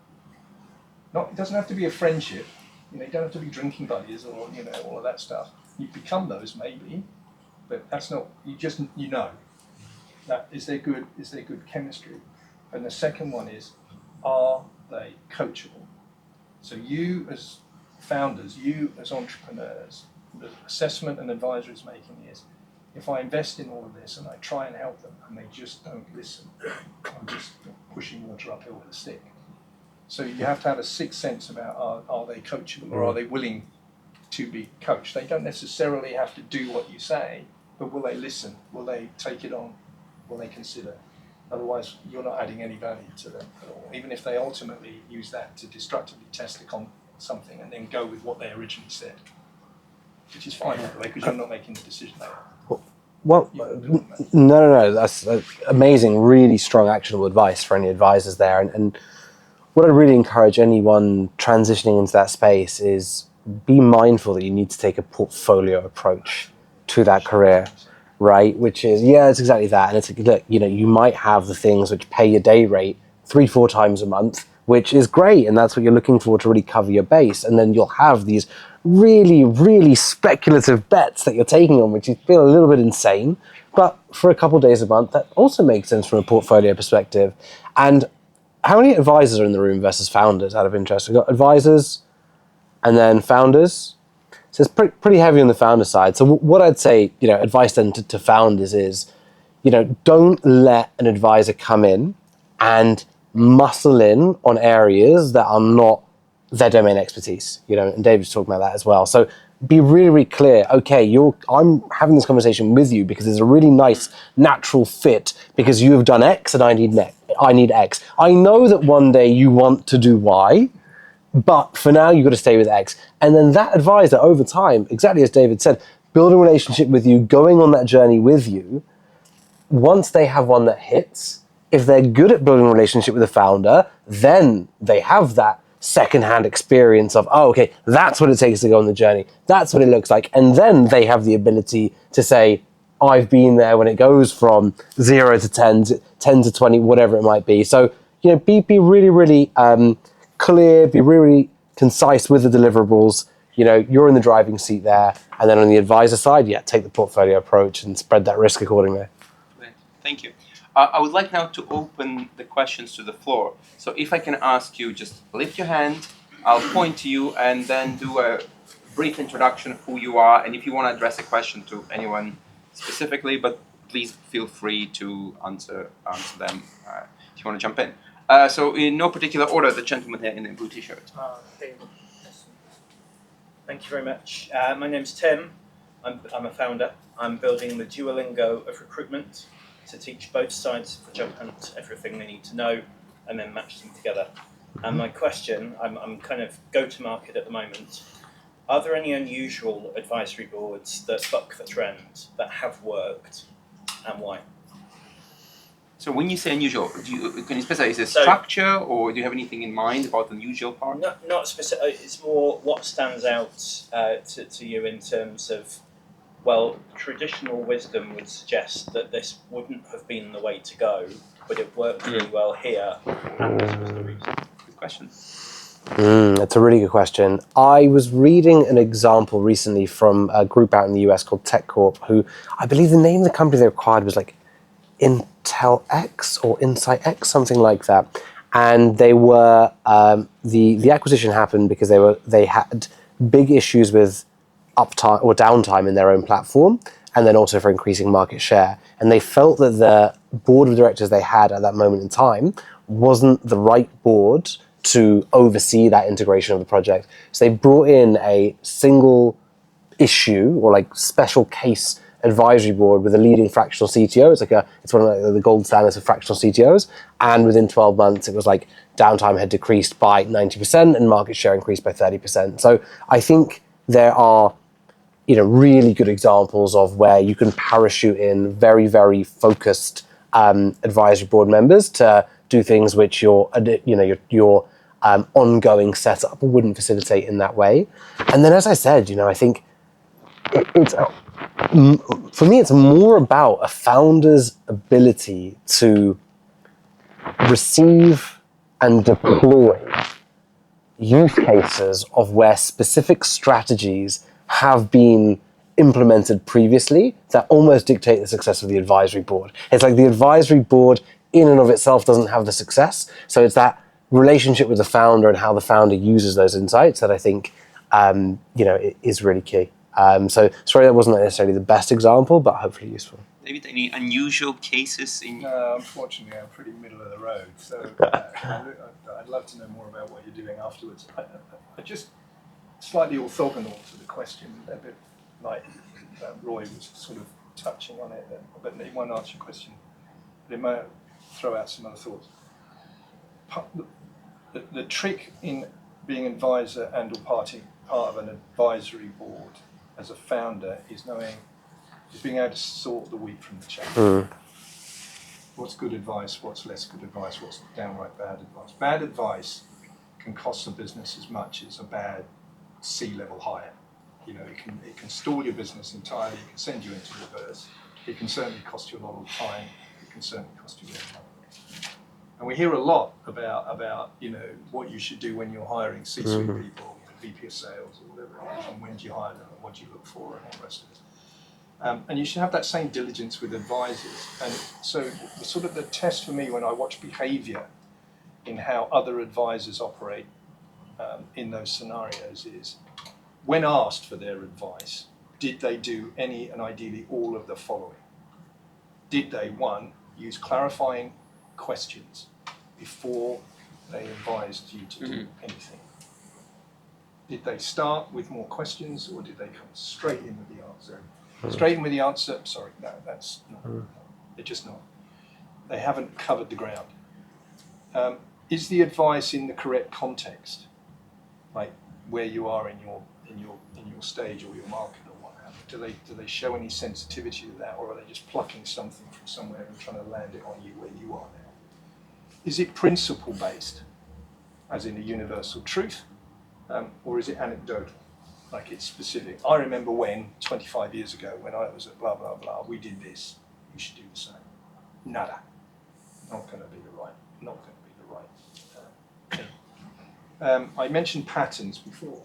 It doesn't have to be a friendship. You don't have to be drinking buddies or all of that stuff. You become those maybe, but that's not. You just that is there good chemistry. And the second one is, are they coachable? So you as founders, you as entrepreneurs, the assessment an advisor is making is, if I invest in all of this and I try and help them and they just don't listen, I'm just pushing water uphill with a stick. So you have to have a sixth sense about are they coachable or are they willing to be coached? They don't necessarily have to do what you say, but will they listen? Will they take it on? Will they consider? Otherwise, you're not adding any value to them at all. Even if they ultimately use that to destructively test something and then go with what they originally said, which is fine, by the way, because you're not making the decision there. Well, no, that's amazing, really strong, actionable advice for any advisors there. And what I really encourage anyone transitioning into that space is be mindful that you need to take a portfolio approach to that career, right? Which is, it's exactly that. And it's, look, you might have the things which pay your day rate 3-4 times a month, which is great. And that's what you're looking for to really cover your base. And then you'll have these really, really speculative bets that you're taking on, which you feel a little bit insane. But for a couple of days a month, that also makes sense from a portfolio perspective. And how many advisors are in the room versus founders, out of interest? We've got advisors and then founders. So it's pretty heavy on the founder side. So what I'd say, advice then to founders is, don't let an advisor come in and muscle in on areas that are not their domain expertise, and David's talking about that as well. So be really, really clear. Okay, I'm having this conversation with you because there's a really nice natural fit because you have done X and I need X. I know that one day you want to do Y, but for now you've got to stay with X. And then that advisor over time, exactly as David said, building a relationship with you, going on that journey with you, once they have one that hits, if they're good at building a relationship with the founder, then they have that secondhand experience of, okay, that's what it takes to go on the journey. That's what it looks like. And then they have the ability to say, I've been there when it goes from 0 to 10 to 20, whatever it might be. So, be really, really clear, be really concise with the deliverables. You're in the driving seat there. And then on the advisor side, take the portfolio approach and spread that risk accordingly. Great. Thank you. I would like now to open the questions to the floor. So if I can ask you, just lift your hand, I'll point to you and then do a brief introduction of who you are. And if you want to address a question to anyone specifically, but please feel free to answer them if you want to jump in. So in no particular order, the gentleman here in the blue t-shirt. Thank you very much. My name's Tim. I'm a founder. I'm building the Duolingo of recruitment to teach both sides of the job hunt everything they need to know and then match them together. And my question, I'm kind of go-to-market at the moment. Are there any unusual advisory boards that buck the trend, that have worked, and why? So when you say unusual, can you specify, is it structure or do you have anything in mind about the unusual part? Not specific, it's more what stands out to you in terms of, well, traditional wisdom would suggest that this wouldn't have been the way to go, but it worked really well here, and this was the reason. Good question. That's a really good question. I was reading an example recently from a group out in the US called TechCorp, who I believe the name of the company they acquired was like Intel X or Insight X, something like that. And they were the acquisition happened because they had big issues with uptime or downtime in their own platform, and then also for increasing market share. And they felt that the board of directors they had at that moment in time wasn't the right board to oversee that integration of the project. So they brought in a single issue or like special case advisory board with a leading fractional CTO. It's one of the gold standards of fractional CTOs. And within 12 months, it was like downtime had decreased by 90% and market share increased by 30%. So I think there are really good examples of where you can parachute in very, very focused advisory board members to do things which your ongoing setup wouldn't facilitate in that way. And then, as I said, I think it's for me, it's more about a founder's ability to receive and deploy use cases of where specific strategies have been implemented previously that almost dictate the success of the advisory board. It's like the advisory board in and of itself doesn't have the success. So it's that relationship with the founder and how the founder uses those insights that I think is really key. So sorry that wasn't necessarily the best example, but hopefully useful. David, any unusual cases in? No, unfortunately, I'm pretty middle of the road. So I'd love to know more about what you're doing afterwards. I just slightly orthogonal to the question, a bit like Roei was sort of touching on it, but it won't answer your question. But it might throw out some other thoughts. The trick in being an advisor and or part of an advisory board as a founder is being able to sort the wheat from the chaff. What's good advice, what's less good advice, what's downright bad advice. Bad advice can cost the business as much as a bad C-level hire. It can stall your business entirely, it can send you into reverse, it can certainly cost you a lot of time, it can certainly cost you a lot of money. And we hear a lot about what you should do when you're hiring C-suite people, VP of sales or whatever it is, and when do you hire them, and what do you look for, and all the rest of it. And you should have that same diligence with advisors. And so the test for me when I watch behaviour in how other advisors operate in those scenarios is, when asked for their advice, did they do any and ideally all of the following? Did they, one, use clarifying questions before they advised you to do anything? Did they start with more questions, or did they come straight in with the answer? Straight in with the answer, sorry, no, that's not. They're just not. They haven't covered the ground. Is the advice in the correct context, like where you are in your stage or your market or what have you? Do they show any sensitivity to that, or are they just plucking something from somewhere and trying to land it on you where you are now? Is it principle based, as in a universal truth, or is it anecdotal? Like it's specific. I remember when 25 years ago, when I was at blah blah blah, we did this. You should do the same. Nada. Not going to be the right thing. I mentioned patterns before.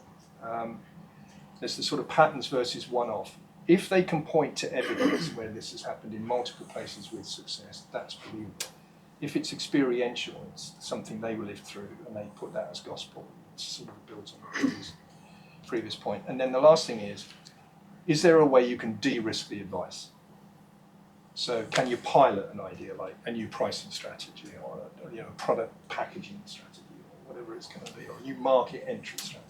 There's the sort of patterns versus one-off. If they can point to evidence where this has happened in multiple places with success, that's believable. If it's experiential, it's something they lived through, and they put that as gospel. It sort of builds on the previous point. And then the last thing is there a way you can de-risk the advice? So can you pilot an idea like a new pricing strategy or a product packaging strategy or whatever it's going to be, or a new market entry strategy?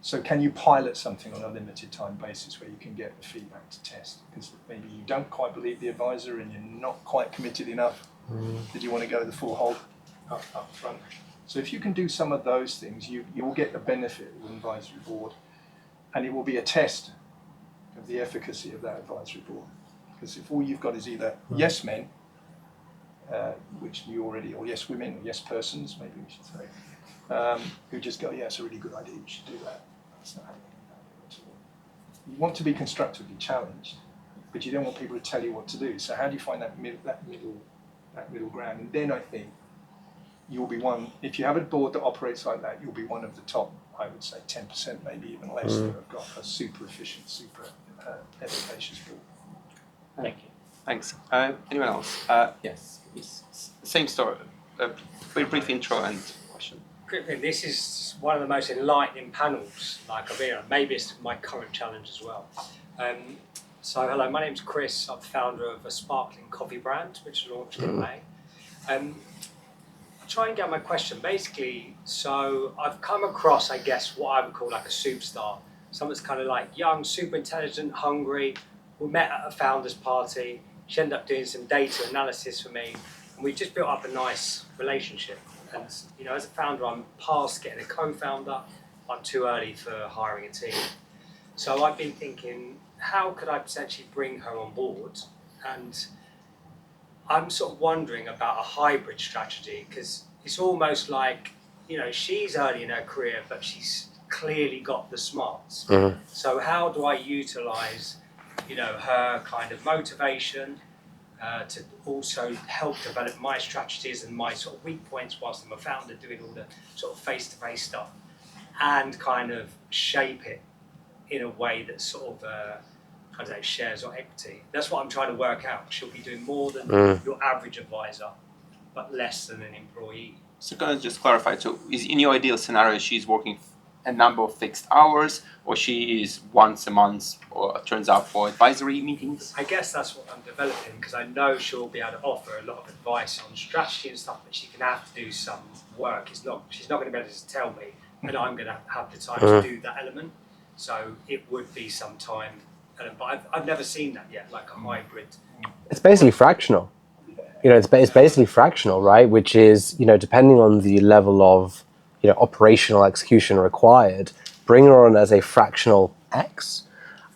So can you pilot something on a limited time basis where you can get the feedback to test? Because maybe you don't quite believe the advisor and you're not quite committed enough. Did you want to go the full hold up front? So if you can do some of those things, you will get the benefit of an advisory board, and it will be a test of the efficacy of that advisory board. Because if all you've got is either yes men, which you already, or yes women, or yes persons, maybe we should say, who just go, yeah, it's a really good idea, you should do that. That's not how you do it at all. You want to be constructively challenged, but you don't want people to tell you what to do. So how do you find that middle ground? And then I think you'll be one, if you have a board that operates like that, you'll be one of the top, I would say 10%, maybe even less, that have got a super efficient, super efficacious board. Thank you. Thanks. Anyone else? Yes. Same story. Very brief intro and question. Great thing. This is one of the most enlightening panels I've been on. Maybe it's my current challenge as well. So hello, my name's Chris. I'm founder of a sparkling coffee brand which launched in May. I'll try and get my question. Basically, so I've come across, I guess, what I would call like a superstar. Someone that's kind of like young, super intelligent, hungry. We met at a founders party. She ended up doing some data analysis for me, and we just built up a nice relationship. And as a founder, I'm past getting a co-founder. I'm too early for hiring a team. So I've been thinking, how could I potentially bring her on board? And I'm sort of wondering about a hybrid strategy, because it's almost like, she's early in her career, but she's clearly got the smarts. So how do I utilize her kind of motivation to also help develop my strategies and my sort of weak points whilst I'm a founder doing all the sort of face-to-face stuff, and kind of shape it in a way that sort of, shares or equity. That's what I'm trying to work out. She'll be doing more than your average advisor, but less than an employee. So can I just clarify? So is in your ideal scenario, she's working a number of fixed hours, or she is once a month, or turns out for advisory meetings? I guess that's what I'm developing, because I know she'll be able to offer a lot of advice on strategy and stuff, but she's going to have to do some work. She's not going to be able to just tell me, and I'm going to have the time to do that element. So it would be some time, but I've never seen that yet, like a hybrid. It's basically fractional. It's basically fractional, right? Which is, depending on the level of, operational execution required, bring her on as a fractional X.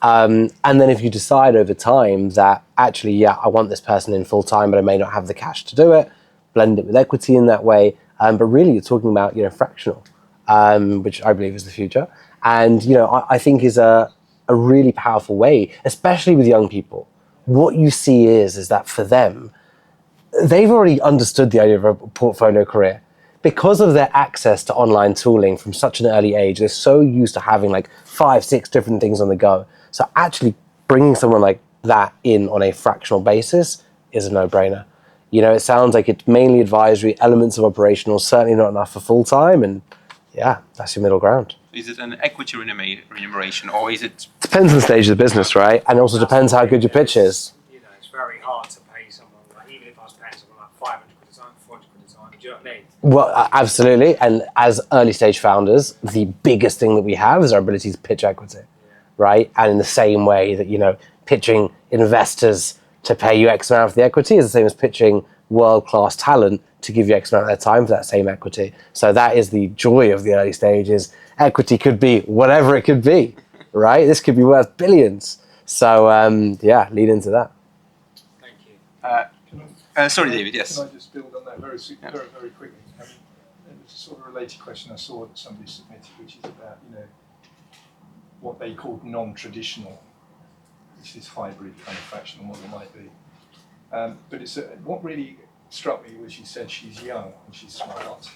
And then if you decide over time that actually, I want this person in full time, but I may not have the cash to do it, blend it with equity in that way. But really, you're talking about, fractional, which I believe is the future. And, I think is a really powerful way, especially with young people. What you see is that for them, they've already understood the idea of a portfolio career. Because of their access to online tooling from such an early age, they're so used to having like 5, 6 different things on the go. So actually bringing someone like that in on a fractional basis is a no-brainer. It sounds like it's mainly advisory, elements of operational, certainly not enough for full-time, and that's your middle ground. Is it an equity remuneration, or is it? Depends on the stage of the business, right? And it also depends how good your pitch is. It's very hard to pay someone, like, even if I was paying someone like 500 quid a time, 400 quid a time, do you know what I mean? Well, absolutely. And as early stage founders, the biggest thing that we have is our ability to pitch equity, right? And in the same way that, pitching investors to pay you X amount for the equity is the same as pitching world-class talent to give you X amount of their time for that same equity. So that is the joy of the early stages. Equity could be whatever it could be, right? This could be worth billions. So, lead into that. Thank you. Sorry, David, yes. Can I just build on that very quickly? It was a sort of related question I saw that somebody submitted, which is about, what they called non-traditional, which is hybrid kind of fractional model might be. But what really struck me was she said she's young and she's smart.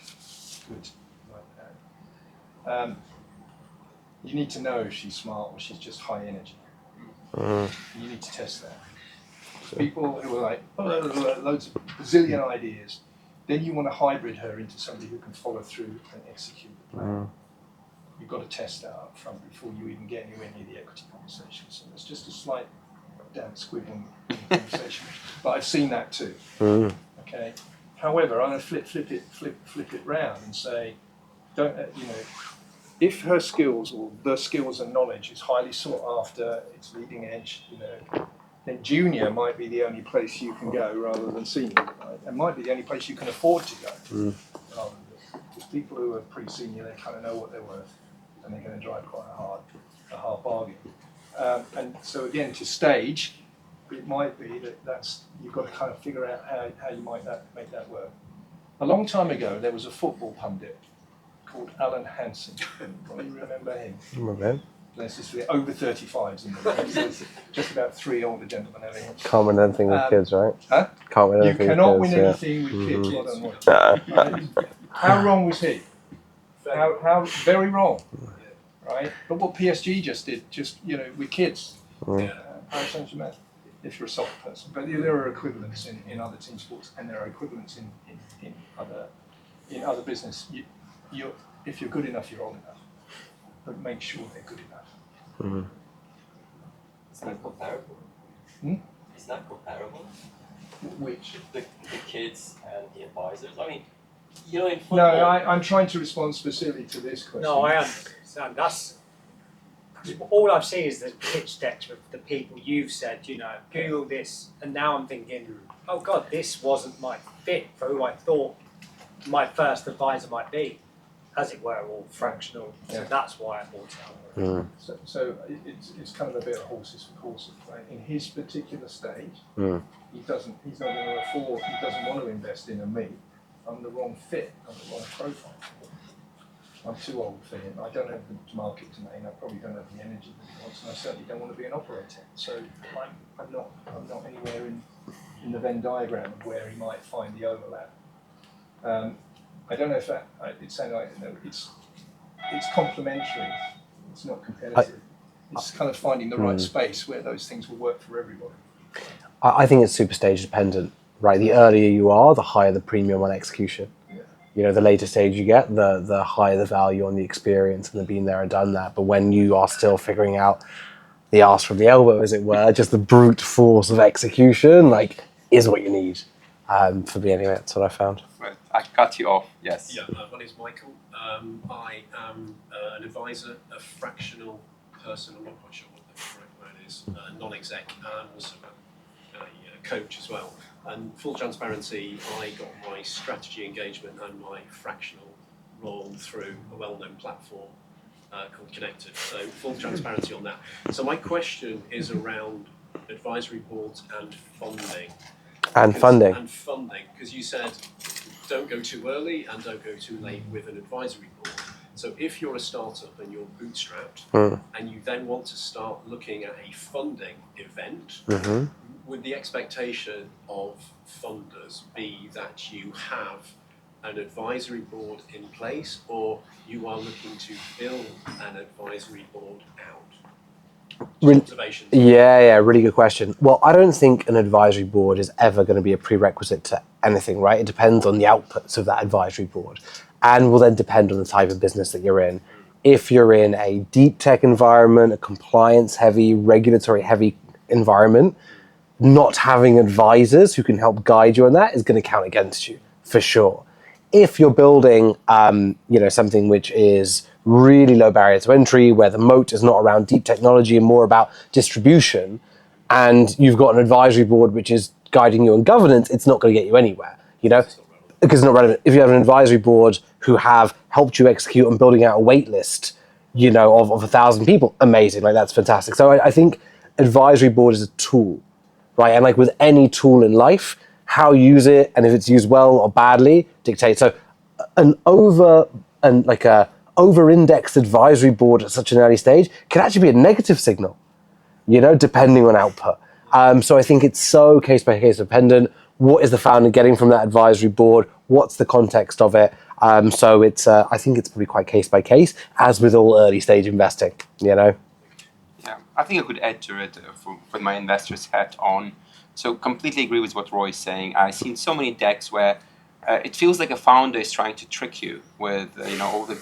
Good, like that. You need to know if she's smart or she's just high energy. You need to test that. People who are like, loads of bazillion ideas, then you want to hybrid her into somebody who can follow through and execute the plan. You've got to test that up front before you even get anywhere near the equity conversation. So there's just a slight damn squiggling conversation. But I've seen that too. Okay. However, I'm going to flip it round and say, if her skills or the skills and knowledge is highly sought after, it's leading edge, then junior might be the only place you can go rather than senior. Right? It might be the only place you can afford to go. Because people who are pretty senior, they kind of know what they're worth, and they're going to drive quite a hard bargain. And so again, to stage, it might be that's you've got to kind of figure out how you might make that work. A long time ago, there was a football pundit called Alan Hansen. Probably remember him. Okay. There's just over 35s in the room. There's just about 3 older gentlemen over here. Can't win anything with kids, right? Huh? Can't win You anything cannot with win kids, anything with kids. Well done, Roy. How wrong was he? How very wrong, right? But what PSG just did, with kids, Paris Saint-Germain, if you're a soccer person. But there are equivalents in other team sports, and there are equivalents in other business. If you're good enough, you're old enough. But make sure they're good enough. It's not comparable. It's not comparable. Which? The kids and the advisors. I mean, in football. No, I'm trying to respond specifically to this question. No, I understand. That's all I've seen is the pitch decks with the people you've said, Google this, and now I'm thinking, oh God, this wasn't my fit for who I thought my first advisor might be, as it were, all fractional. So that's why I bought it. So it's kind of a bit of horses for courses, right? In his particular stage, he's not going to afford, he doesn't want to invest in me. I'm the wrong fit, I'm the wrong profile. I'm too old for him. I don't have the market domain. I probably don't have the energy that he wants, and I certainly don't want to be an operator. So I'm not anywhere in the Venn diagram of where he might find the overlap. I don't know if it's saying it's complementary. It's not competitive. It's kind of finding the right space where those things will work for everybody. I think it's super stage dependent, right? The earlier you are, the higher the premium on execution. the later stage you get, the higher the value on the experience and the been there and done that. But when you are still figuring out the arse from the elbow, as it were, just the brute force of execution, like, is what you need. For me, anyway, that's what I found. Well, I cut you off. Yes. Yeah, my name's Michael. I am an advisor, a fractional person. I'm not quite sure what the correct word is. Non-exec, and also a coach as well. And full transparency, I got my strategy engagement and my fractional role through a well-known platform called Connected. So full transparency on that. So my question is around advisory boards and funding. And funding, because you said don't go too early and don't go too late with an advisory board. So if you're a startup and you're bootstrapped and you then want to start looking at a funding event, would the expectation of funders be that you have an advisory board in place, or you are looking to build an advisory board out? Observations. Yeah, really good question. Well, I don't think an advisory board is ever going to be a prerequisite to anything, right? It depends on the outputs of that advisory board, and will then depend on the type of business that you're in. If you're in a deep tech environment, a compliance-heavy, regulatory-heavy environment, not having advisors who can help guide you on that is going to count against you, for sure. If you're building, something which is really low barrier to entry, where the moat is not around deep technology and more about distribution, and you've got an advisory board which is guiding you on governance, it's not going to get you anywhere, because it's not relevant. If you have an advisory board who have helped you execute on building out a wait list, of 1,000 people, amazing, like that's fantastic. So I think advisory board is a tool, right? And like with any tool in life, how you use it and if it's used well or badly dictates. So a over-indexed advisory board at such an early stage can actually be a negative signal, depending on output. So I think it's so case-by-case dependent. What is the founder getting from that advisory board? What's the context of it? So it's I think it's probably quite case-by-case, as with all early-stage investing, Yeah, I think I could add to it with my investor's hat on. So completely agree with what Roy is saying. I've seen so many decks where it feels like a founder is trying to trick you with, all the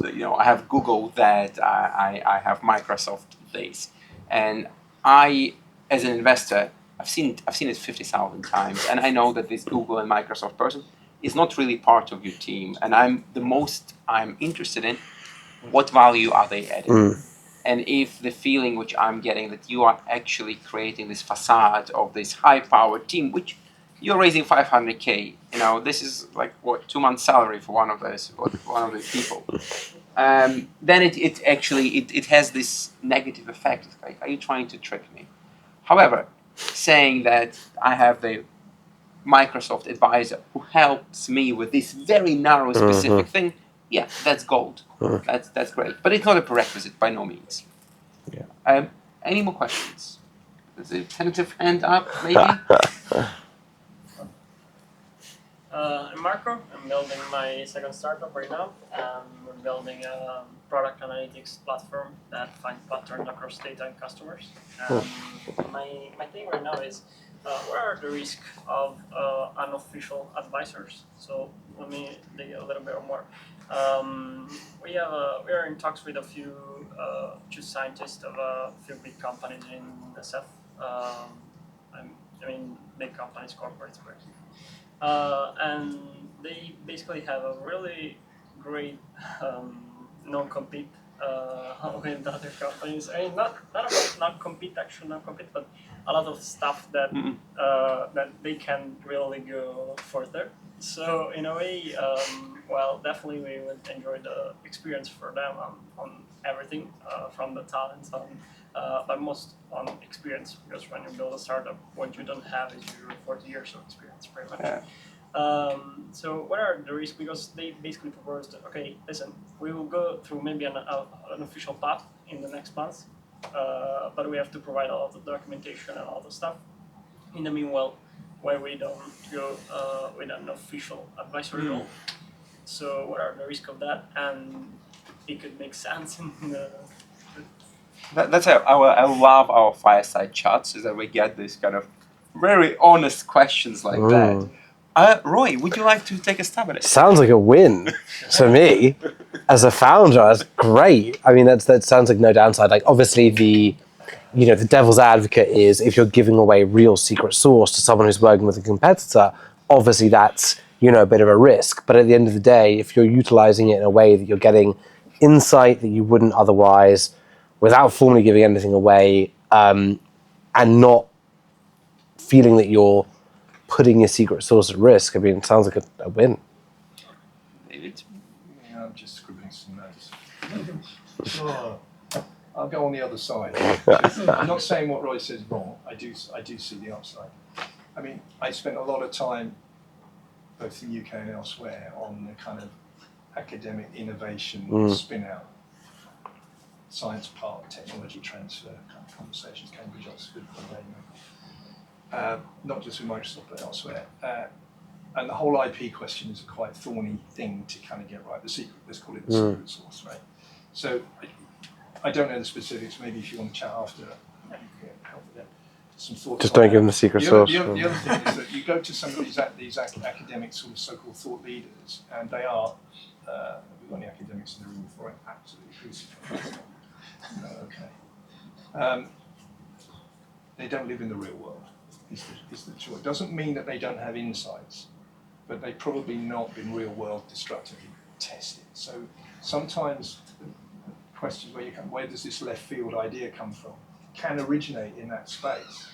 I have Google that, I have Microsoft this. And I, as an investor, I've seen it 50,000 times. And I know that this Google and Microsoft person is not really part of your team. And I'm interested in what value are they adding. And if the feeling which I'm getting that you are actually creating this facade of this high-powered team, which you're raising 500K, this is like 2 months' salary for one of those people. Then it actually has this negative effect. It's like, are you trying to trick me? However, saying that I have the Microsoft advisor who helps me with this very narrow specific thing, yeah, that's gold. That's great. But it's not a prerequisite by no means. Yeah. Any more questions? There's a tentative hand up, maybe? I'm Marco. I'm building my second startup right now. We're building a product analytics platform that finds patterns across data and customers. My thing right now is what are the risks of unofficial advisors? So let me dig a little bit more. We are in talks with a few chief scientists of a few big companies in SF. Big companies, corporates, and they basically have a really great non-compete with other companies. Not about not-compete, but a lot of stuff that that they can really go further. So in a way, definitely we would enjoy the experience for them on everything from the talents on, but most on experience, because when you build a startup, what you don't have is your 40 years of experience, pretty much. Yeah. So what are the risks? Because they basically proposed, okay, listen, we will go through maybe an official path in the next month, but we have to provide a lot of documentation and all the stuff. In the meanwhile, where we don't go with an official advisory role. So what are the risks of that? And it could make sense in the... That's how I love our fireside chats, is that we get these kind of very honest questions like that. Roy, would you like to take a stab at it? Sounds like a win to me. As a founder, that's great. I mean, that sounds like no downside. Like, obviously, the devil's advocate is if you're giving away real secret sauce to someone who's working with a competitor, obviously that's, a bit of a risk. But at the end of the day, if you're utilizing it in a way that you're getting insight that you wouldn't otherwise, without formally giving anything away, and not feeling that you're putting your secret sauce at risk, I mean, it sounds like a win. David? Yeah, I'm just scribbling some notes. Oh, I'll go on the other side. I'm not saying what Roy says is wrong. I do see the upside. I mean, I spent a lot of time, both in the UK and elsewhere, on the kind of academic innovation spin out, science park, technology transfer kind of conversations, Cambridge, Oxford, not just with Microsoft but elsewhere. And the whole IP question is a quite thorny thing to kind of get right. The secret, let's call it the secret sauce, right? So I don't know the specifics. Maybe if you want to chat after, you can help with that. Some thoughts. Just don't give them the secret sauce. The other thing is that you go to some of these academic sort of so-called thought leaders, and they are. We've got any academics in the room before? Absolutely crucified. No, okay. They don't live in the real world. Is the choice. It doesn't mean that they don't have insights, but they've probably not been real world destructively tested. So sometimes questions where does this left field idea come from, can originate in that space,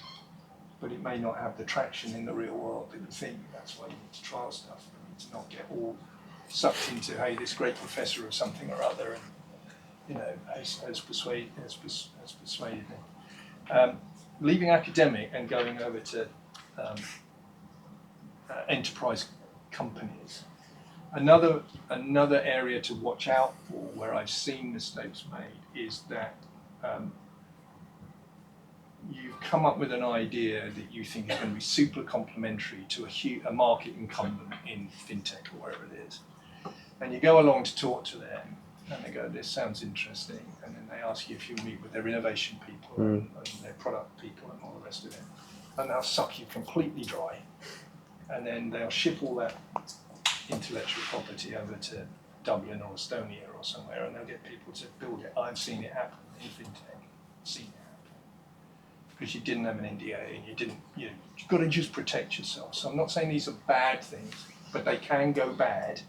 but it may not have the traction in the real world that you think. That's why you need to trial stuff. You need to not get all sucked into, hey, this great professor of something or other, and has persuaded me. Leaving academic and going over to enterprise companies. Another area to watch out for, where I've seen mistakes made, is that you've come up with an idea that you think is going to be super complementary to a market incumbent in fintech or wherever it is, and you go along to talk to them, and they go, this sounds interesting, and then they ask you if you'll meet with their innovation people and their product people and all the rest of it, and they'll suck you completely dry, and then they'll ship all that intellectual property over to Dublin or Estonia or somewhere, and they'll get people to build it. I've seen it happen in fintech, seen it happen, because you didn't have an NDA and you've got to just protect yourself. So I'm not saying these are bad things, but they can go bad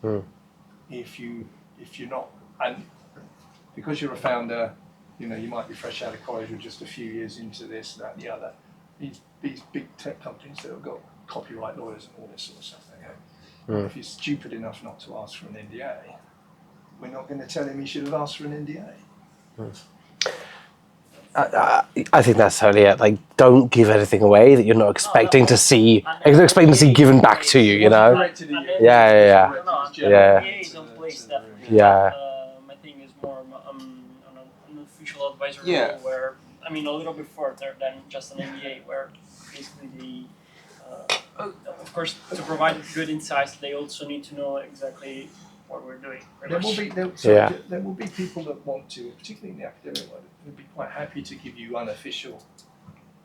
if you're not. And because you're a founder, you might be fresh out of college or just a few years into this, that, and the other. These big tech companies that have got copyright lawyers and all this sort of stuff, if you're stupid enough not to ask for an NDA, we're not going to tell him he should have asked for an NDA. I think that's totally it. Like, don't give anything away that you're not expecting to see. You're expecting to see given back to you. Yeah. NDA is in place, definitely. Yeah. My thing is more on an official advisory role where, a little bit further than just an NDA, where basically of course, to provide good insights, they also need to know exactly what we're doing. There will be people that want to, particularly in the academic world, who will be quite happy to give you unofficial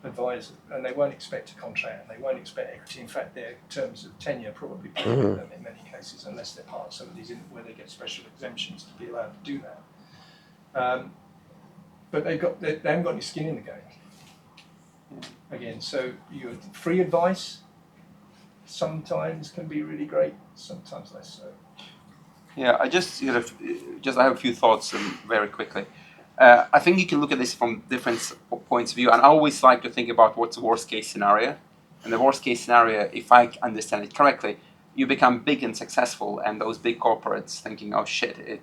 advice, and they won't expect a contract, and they won't expect equity. In fact, their terms of tenure probably prohibit them in many cases, unless they're part of some of these where they get special exemptions to be allowed to do that. But they haven't got any skin in the game. Again, so your free advice sometimes can be really great, sometimes less so. Yeah, I have a few thoughts very quickly. I think you can look at this from different points of view, and I always like to think about what's the worst case scenario. And the worst case scenario, if I understand it correctly, you become big and successful, and those big corporates thinking, oh shit,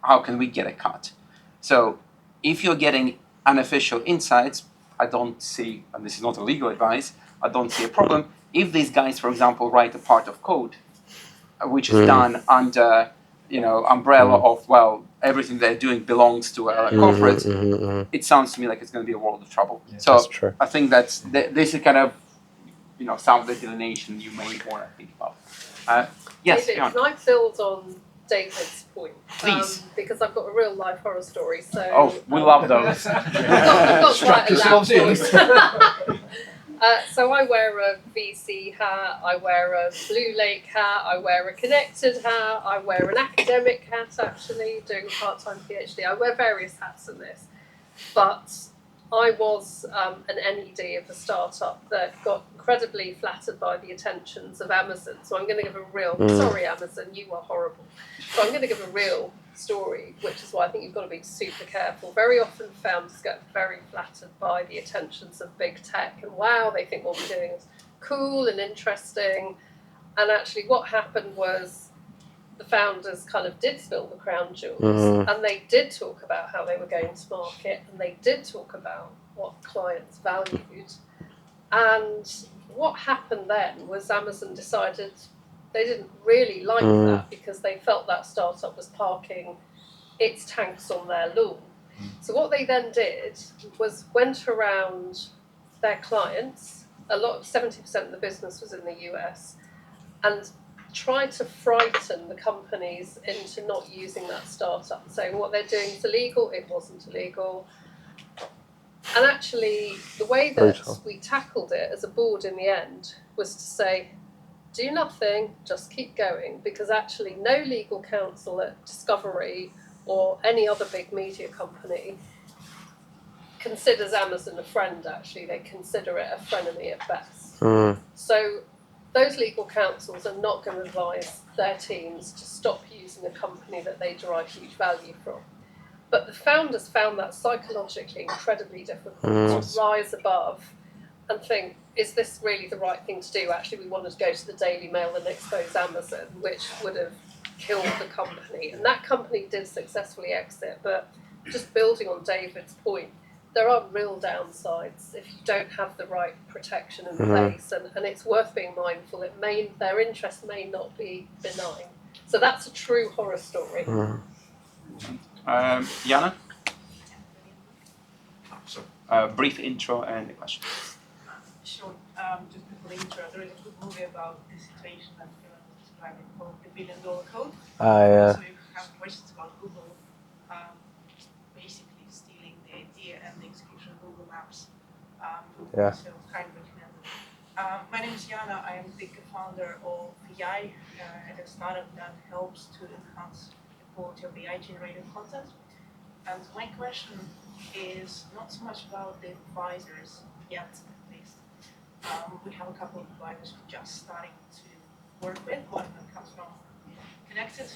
how can we get a cut? So if you're getting unofficial insights, I don't see, and this is not a legal advice, I don't see a problem. If these guys, for example, write a part of code, which is done under, umbrella of, everything they're doing belongs to a corporate, it sounds to me like it's going to be a world of trouble. Yeah, so that's true. I think this is kind of, some of the delineation you may want to think about. Yes, David, can I build on David's point? Please. Because I've got a real life horror story. So we love those. I've got quite a loud voice. So I wear a VC hat, I wear a Blue Lake hat, I wear a connected hat, I wear an academic hat actually, doing a part-time PhD. I wear various hats in this. But I was an NED of a startup that got incredibly flattered by the attentions of Amazon. So I'm going to give a real, sorry Amazon, you are horrible. So I'm going to give a real story, which is why I think you've got to be super careful. Very often founders get very flattered by the attentions of big tech and wow, they think what we're doing is cool and interesting. And actually what happened was the founders kind of did spill the crown jewels and they did talk about how they were going to market and they did talk about what clients valued. And what happened then was Amazon decided they didn't really like that because they felt that startup was parking its tanks on their lawn. So what they then did was went around their clients, 70% of the business was in the US, and tried to frighten the companies into not using that startup, saying what they're doing is illegal, it wasn't illegal. And actually, the way that we tackled it as a board in the end was to say, do nothing, just keep going, because actually no legal counsel at Discovery or any other big media company considers Amazon a friend, actually. They consider it a frenemy at best. So those legal counsels are not going to advise their teams to stop using a company that they derive huge value from. But the founders found that psychologically incredibly difficult to rise above and think, is this really the right thing to do? Actually, we wanted to go to the Daily Mail and expose Amazon, which would have killed the company. And that company did successfully exit. But just building on David's point, there are real downsides if you don't have the right protection in place. And it's worth being mindful. Their interest may not be benign. So that's a true horror story. Jana? Brief intro and a question. Sure. Just before the intro, there is a good movie about the situation that was described called The $1 Billion Code. Yeah. So you have questions about Google basically stealing the idea and the execution of Google Maps. So kind of recommended. My name is Jana. I am the co-founder of AI, a startup that helps to enhance the quality of AI-generated content. And my question is not so much about the advisors yet, at least. We have a couple of advisors we're just starting to work with. One of them comes from Connected.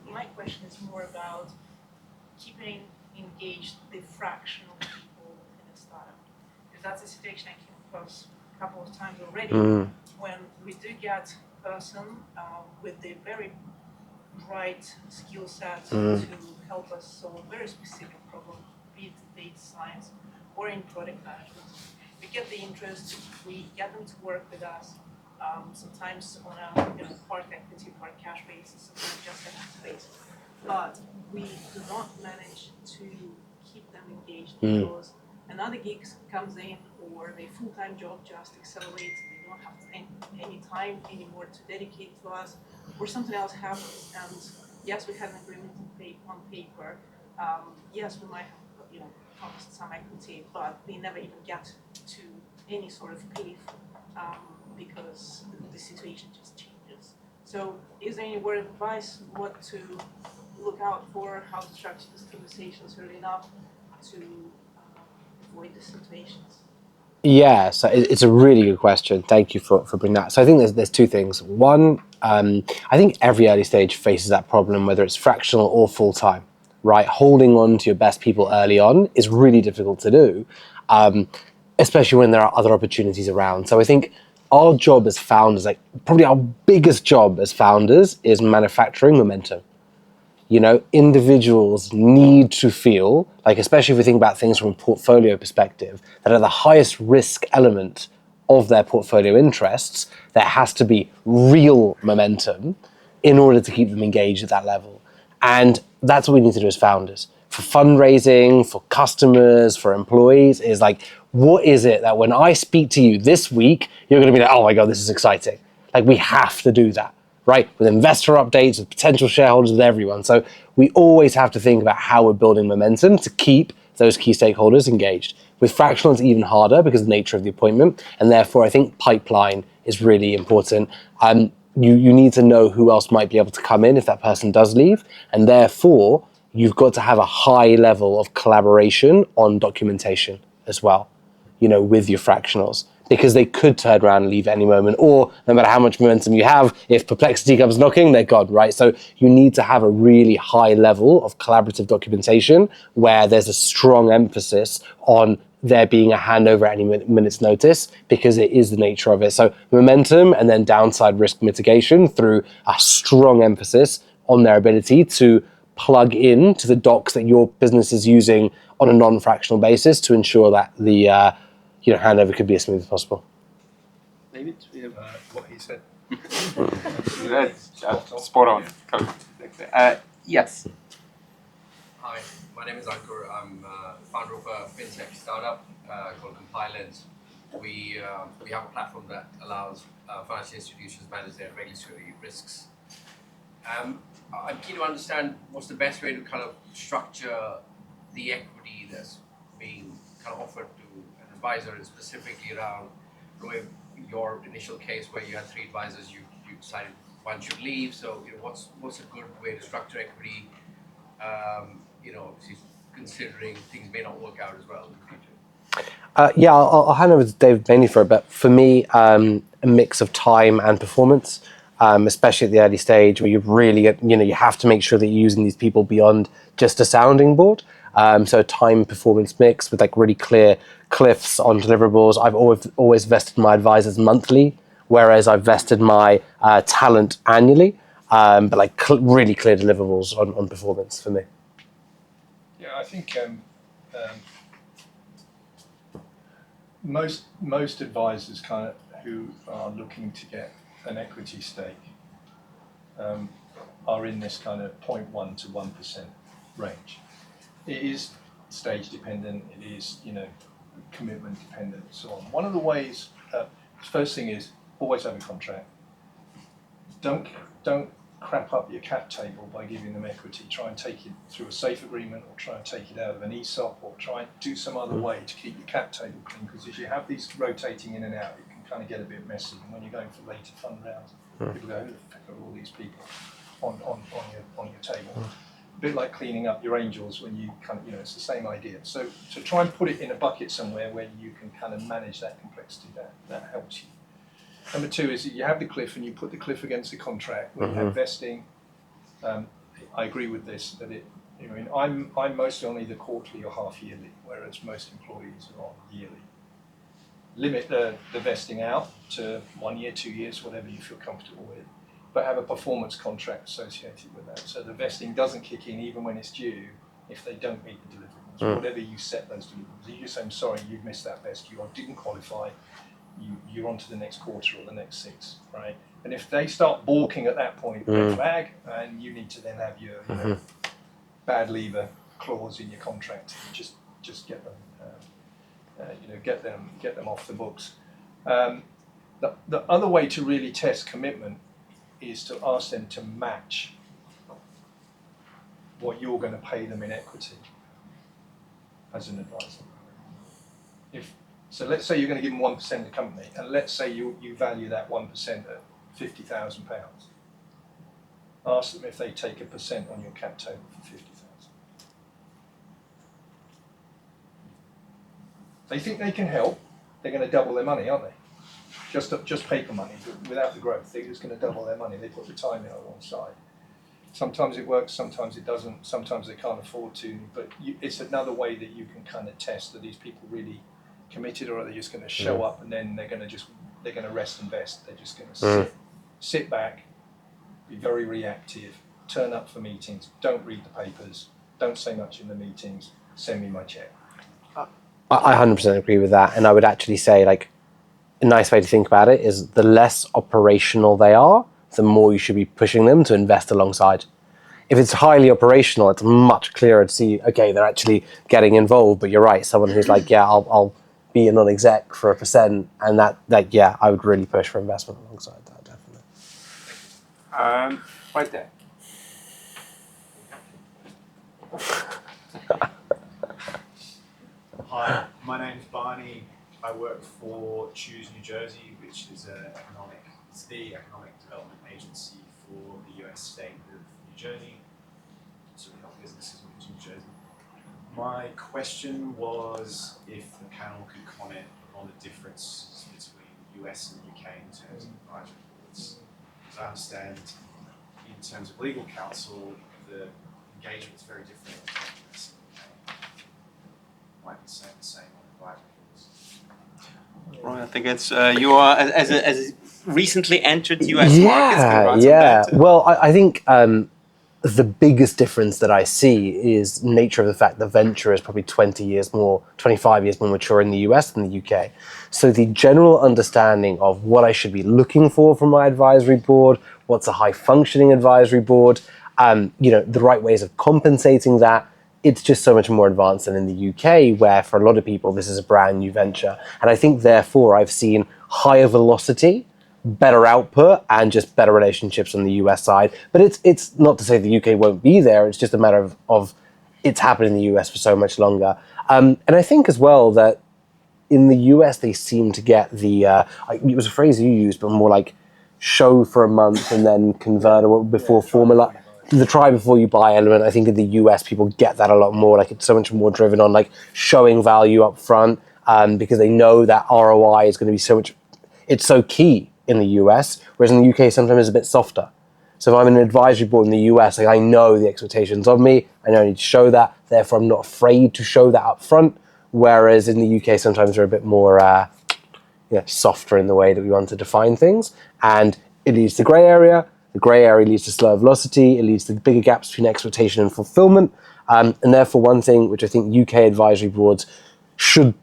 My question is more about keeping engaged the fraction of people in a startup. Because that's a situation I came across a couple of times already, when we do get a person with the very right skill set to help us solve a very specific problem, be it data science or in product management. We get the interest, we get them to work with us, sometimes on a part equity, part cash basis, sometimes just equity basis. But we do not manage to keep them engaged because another gig comes in or their full-time job just accelerates and they don't have any time anymore to dedicate to us, or something else happens. And yes, we have an agreement on paper. Yes, we might have promised some equity, but we never even get to any sort of pay because the situation just changes. So is there any word of advice what to look out for, how to structure these conversations early enough to avoid the situations? Yeah, so it's a really good question. Thank you for bringing that. So I think there's two things. One, I think every early stage faces that problem, whether it's fractional or full-time, right? Holding on to your best people early on is really difficult to do, especially when there are other opportunities around. So I think our job as founders, like probably our biggest job as founders, is manufacturing momentum. Individuals need to feel, like especially if we think about things from a portfolio perspective, that at the highest risk element of their portfolio interests, there has to be real momentum in order to keep them engaged at that level. And that's what we need to do as founders. For fundraising, for customers, for employees, is like, what is it that when I speak to you this week, you're going to be like, oh my God, this is exciting. Like we have to do that. Right, with investor updates, with potential shareholders, with everyone. So we always have to think about how we're building momentum to keep those key stakeholders engaged. With fractional, it's even harder because of the nature of the appointment, and therefore I think pipeline is really important. You need to know who else might be able to come in if that person does leave, and therefore you've got to have a high level of collaboration on documentation as well, with your fractionals, because they could turn around and leave at any moment, or no matter how much momentum you have, if perplexity comes knocking, they're gone, right? So you need to have a really high level of collaborative documentation where there's a strong emphasis on there being a handover at any minute's notice, because it is the nature of it. So momentum and then downside risk mitigation through a strong emphasis on their ability to plug in to the docs that your business is using on a non-fractional basis to ensure that the handover could be as smooth as possible. David? What he said. That's spot on. Yes. Hi, my name is Ankur. I'm founder of a fintech startup called Compilance. We have a platform that allows financial institutions to manage their regulatory risks. I'm keen to understand what's the best way to kind of structure the equity that's being kind of offered to an advisor, and specifically around Roei, your initial case where you had 3 advisors, you decided one should leave. So what's a good way to structure equity? Considering things may not work out as well in the future. I'll hand over to David mainly for it, but for me, a mix of time and performance, especially at the early stage where you really, you have to make sure that you're using these people beyond just a sounding board. So time performance mix with like really clear cliffs on deliverables. I've always vested my advisors monthly, whereas I've vested my talent annually, but like really clear deliverables on performance for me. Yeah, I think most advisors kind of who are looking to get an equity stake are in this kind of 0.1 to 1% range. It is stage dependent. It is commitment dependent, and so on. One of the ways, first thing is always have a contract. Don't crap up your cap table by giving them equity. Try and take it through a safe agreement, or try and take it out of an ESOP, or try and do some other way to keep your cap table clean, because if you have these rotating in and out, it can kind of get a bit messy. And when you're going for later fund rounds, people go, who the fuck are all these people on your table? A bit like cleaning up your angels when you kind of, it's the same idea. So to try and put it in a bucket somewhere where you can kind of manage that complexity, that helps you. Number 2 is that you have the cliff and you put the cliff against the contract. When you have vesting, I agree with this, that I'm mostly on either quarterly or half yearly, whereas most employees are on yearly. Limit the vesting out to 1 year, 2 years, whatever you feel comfortable with, but have a performance contract associated with that. So the vesting doesn't kick in even when it's due if they don't meet the deliverables, whatever you set those deliverables. If you say, I'm sorry, you've missed that vest, you didn't qualify, you're on to the next quarter or the next 6, right? And if they start balking at that point, red flag, and you need to then have your bad lever clause in your contract, and just get them, get them off the books. The other way to really test commitment is to ask them to match what you're going to pay them in equity as an advisor. So let's say you're going to give them 1% of the company, and let's say you value that 1% at £50,000. Ask them if they take a percent on your cap table for 50,000. They think they can help. They're going to double their money, aren't they? Just paper money, but without the growth. They're just going to double their money. They put the time in alongside. Sometimes it works, sometimes it doesn't. Sometimes they can't afford to. But it's another way that you can kind of test that these people really committed, or are they just going to show up and then they're going to rest and vest. They're just going to sit back, be very reactive, turn up for meetings, don't read the papers, don't say much in the meetings, send me my check. I 100% agree with that, and I would actually say, like, a nice way to think about it is the less operational they are, the more you should be pushing them to invest alongside. If it's highly operational, it's much clearer to see, okay, they're actually getting involved, but you're right, someone who's like, yeah, I'll be a non-exec for a percent, and that I would really push for investment alongside that, definitely. Right there. Hi, my name's Barney. I work for Choose New Jersey, which is it's the economic development agency for the US state of New Jersey. So we help businesses with New Jersey. My question was if the panel could comment on the differences between US and UK in terms of advisory boards. As I understand, in terms of legal counsel, the engagement is very different between US and UK. Might be saying the same on advisory boards. Right, I think it's you are as a recently entered US markets. Congrats on that. Well, I think the biggest difference that I see is nature of the fact that venture is probably 25 years more mature in the US than the UK. So the general understanding of what I should be looking for from my advisory board, what's a high functioning advisory board, the right ways of compensating that, it's just so much more advanced than in the UK, where for a lot of people this is a brand new venture. And I think therefore I've seen higher velocity, better output, and just better relationships on the US side. But it's not to say the UK won't be there, it's just a matter of it's happened in the US for so much longer. And I think as well that in the US they seem to get the, it was a phrase you used, but more like show for a month and then convert before formula. The try before you buy element. I think in the US people get that a lot more. Like it's so much more driven on like showing value up front because they know that ROI is going to be so much, it's so key in the US, whereas in the UK sometimes it's a bit softer. So if I'm in an advisory board in the US, like I know the expectations of me, I know I need to show that, therefore I'm not afraid to show that up front, whereas in the UK sometimes they're a bit more softer in the way that we want to define things, and it leads to grey area. The grey area leads to slower velocity, it leads to bigger gaps between expectation and fulfillment, and therefore one thing which I think UK advisory boards should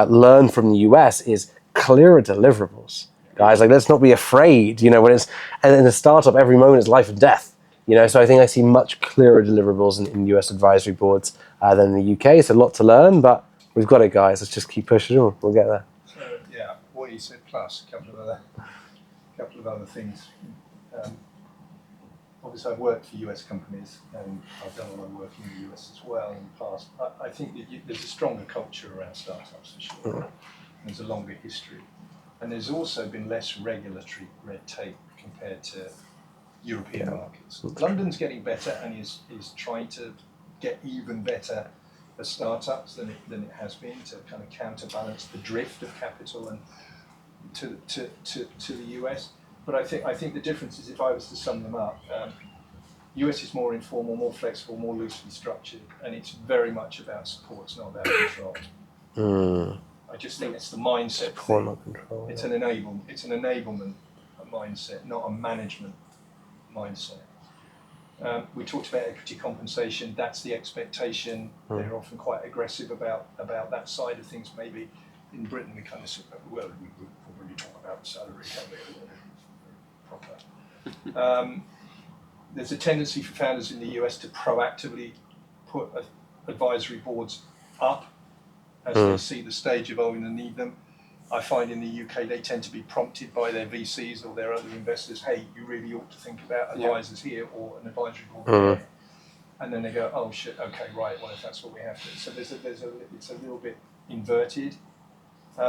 learn from the US is clearer deliverables. Guys, like let's not be afraid, when it's, and in a startup every moment is life and death, so I think I see much clearer deliverables in US advisory boards than the UK. It's a lot to learn, but we've got it, guys. Let's just keep pushing on, we'll get there. So yeah, what you said plus a couple of other things. Obviously I've worked for US companies and I've done a lot of work in the US as well in the past. I think that there's a stronger culture around startups for sure. There's a longer history. And there's also been less regulatory red tape compared to European markets. London's getting better and is trying to get even better for startups than it has been to kind of counterbalance the drift of capital and to the US. But I think the difference is, if I was to sum them up, US is more informal, more flexible, more loosely structured, and it's very much about support, it's not about control. I just think it's the mindset thing. Control, it's an enablement mindset, not a management mindset. We talked about equity compensation. That's the expectation. They're often quite aggressive about that side of things. Maybe in Britain we kind of say, well, we would probably talk about the salary, can't we? Proper. There's a tendency for founders in the US to proactively put advisory boards up as they see the stage evolving and need them. I find in the UK they tend to be prompted by their VCs or their other investors, hey, you really ought to think about advisors here or an advisory board there. And then they go, oh shit, okay, right, well if that's what we have to. So it's a little bit inverted. They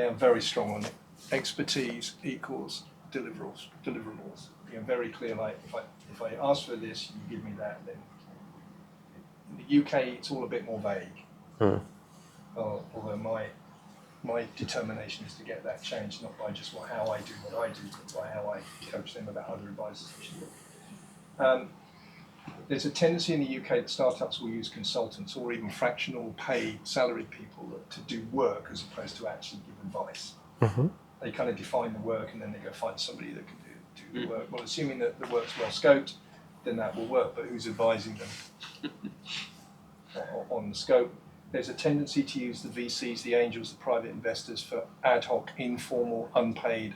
are very strong on it. Expertise equals deliverables. Very clear, like if I ask for this, you give me that, then in the UK it's all a bit more vague. Although my determination is to get that changed, not by just how I do what I do, but by how I coach them about other advisors. There's a tendency in the UK that startups will use consultants or even fractional paid salaried people to do work as opposed to actually give advice. They kind of define the work and then they go find somebody that can do the work. Well, assuming that the work's well scoped, then that will work, but who's advising them on the scope? There's a tendency to use the VCs, the angels, the private investors for ad hoc, informal, unpaid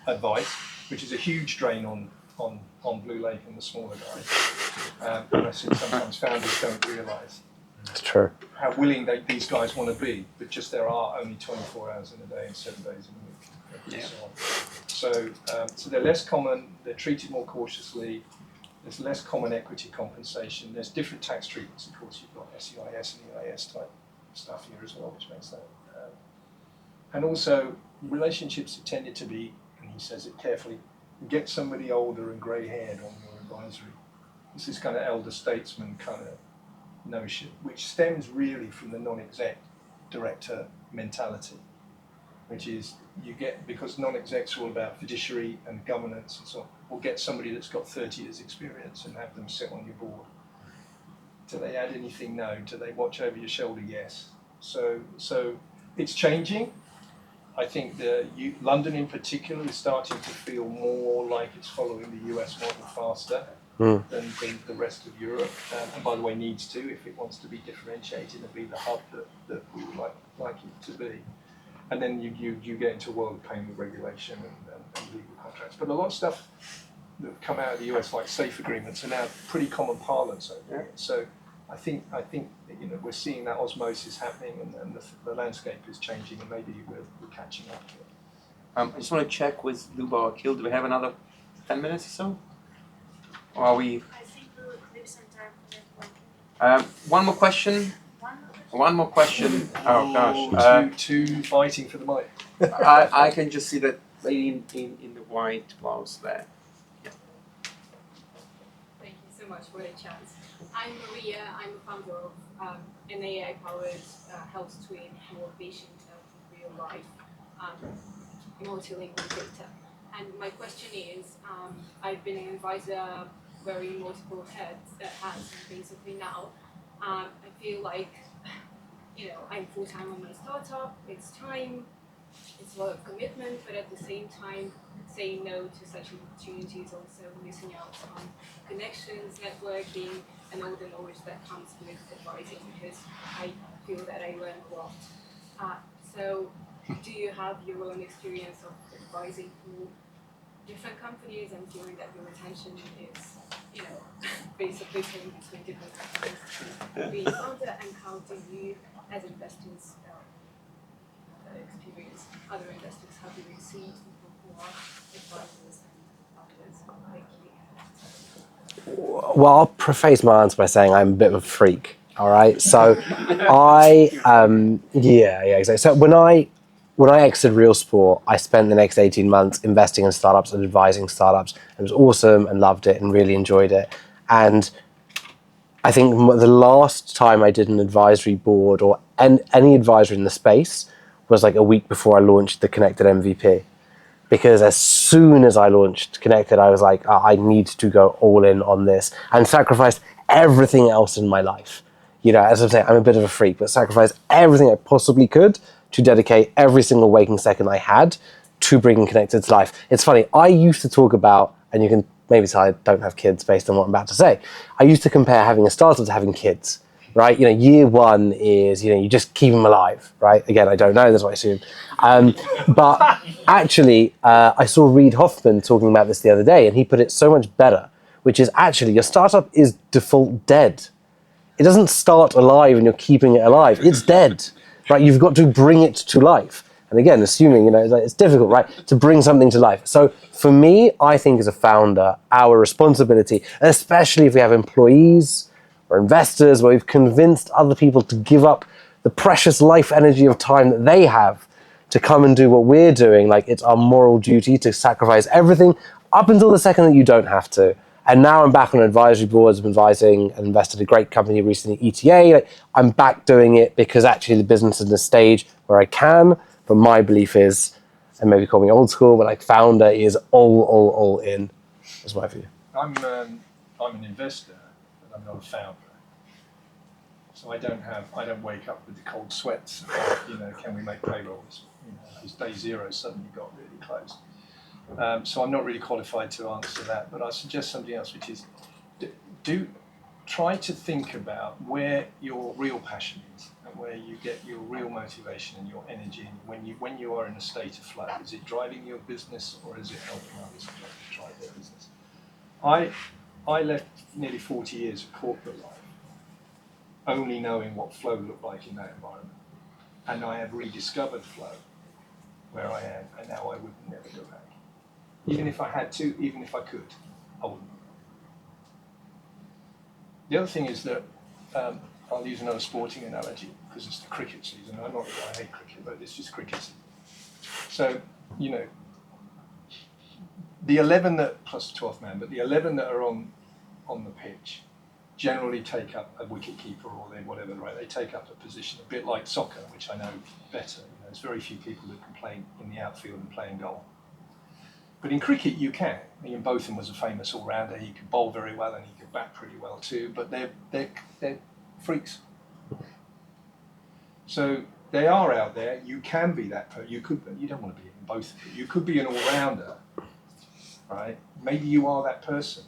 advice, which is a huge drain on Blue Lake and the smaller guys. And I think sometimes founders don't realise how willing these guys want to be, but just there are only 24 hours in a day and 7 days in a week. And so on. So they're less common, they're treated more cautiously. There's less common equity compensation. There's different tax treatments. Of course, you've got SEIS and EIS type stuff here as well, which makes that. And also, relationships have tended to be, and he says it carefully, get somebody older and grey-haired on your advisory. This is kind of elder statesman kind of notion, which stems really from the non-exec director mentality, which is you get, because non-execs are all about fiduciary and governance and so on, we'll get somebody that's got 30 years experience and have them sit on your board. Do they add anything? No. Do they watch over your shoulder? Yes. So it's changing. I think London in particular is starting to feel more like it's following the US model faster than the rest of Europe. And by the way, needs to, if it wants to be differentiated and be the hub that we would like it to be. And then you get into a world of payment regulation and legal contracts. But a lot of stuff that have come out of the US, like safe agreements, are now pretty common parlance over here. So I think we're seeing that osmosis happening, and the landscape is changing, and maybe we're catching up to it. I just want to check with Luba or Akil. Do we have another 10 minutes or so? Or are we? I think we'll leave some time for networking. One more question. One more question. Oh gosh. Two fighting for the mic. I can just see that lady in the white blouse there. Yeah. Thank you so much for the chance. I'm Maria. I'm a founder of an AI-powered health twin for patients in real life, multilingual data. And my question is, I've been an advisor wearing multiple hats, and basically now I feel like I'm full-time on my startup. It's time, it's a lot of commitment, but at the same time, saying no to such opportunities, also missing out on connections, networking, and all the knowledge that comes with advising, because I feel that I learn a lot. So do you have your own experience of advising for different companies and feeling that your attention is, basically turning between different companies to being founder, and how do you, as investors, experience other investors, how do you see people who are advisors and founders? Thank you. Well, I'll preface my answer by saying I'm a bit of a freak. All right, so exactly. So when I exited Real Sport, I spent the next 18 months investing in startups and advising startups. It was awesome and loved it and really enjoyed it. And I think the last time I did an advisory board or any advisory in the space was like a week before I launched the Connected MVP. Because as soon as I launched Connected, I was like, I need to go all in on this, and sacrificed everything else in my life. As I'm saying, I'm a bit of a freak, but sacrificed everything I possibly could to dedicate every single waking second I had to bringing Connected to life. It's funny, I used to talk about, and you can maybe tell I don't have kids based on what I'm about to say, I used to compare having a startup to having kids, right? Year one is, you just keep them alive, right? Again, I don't know, that's what I assume. But actually, I saw Reid Hoffman talking about this the other day, and he put it so much better, which is actually your startup is default dead. It doesn't start alive and you're keeping it alive. It's dead, right? You've got to bring it to life. And again, assuming, it's difficult, right, to bring something to life. So for me, I think as a founder, our responsibility, especially if we have employees or investors where we've convinced other people to give up the precious life energy of time that they have to come and do what we're doing, like it's our moral duty to sacrifice everything up until the second that you don't have to. And now I'm back on advisory boards, I'm advising and invested in a great company recently, ETA. I'm back doing it because actually the business is in a stage where I can, but my belief is, and maybe call me old school, but like founder is all in. That's my view. I'm an investor, but I'm not a founder. So I don't wake up with the cold sweats. Can we make payrolls? Because day zero suddenly got really close. So I'm not really qualified to answer that. But I suggest something else, which is do try to think about where your real passion is and where you get your real motivation and your energy. And when you are in a state of flow, is it driving your business or is it helping others drive their business? I left nearly 40 years of corporate life only knowing what flow looked like in that environment. And I have rediscovered flow where I am, and now I would never go back. Even if I had to, even if I could, I wouldn't. The other thing is that I'll use another sporting analogy because it's the cricket season. I'm not that I hate cricket, but it's just cricket season. So, you know, the 11 that, plus the 12th man, but the 11 that are on the pitch generally take up a wicket keeper or whatever, right? They take up a position a bit like soccer, which I know better. You know, there's very few people that can play in the outfield and play in goal. But in cricket, you can. Ian Botham was a famous all-rounder. He could bowl very well and he could bat pretty well too. But they're freaks. So they are out there. You can be that person. You don't want to be in both. You could be an all-rounder, right? Maybe you are that person.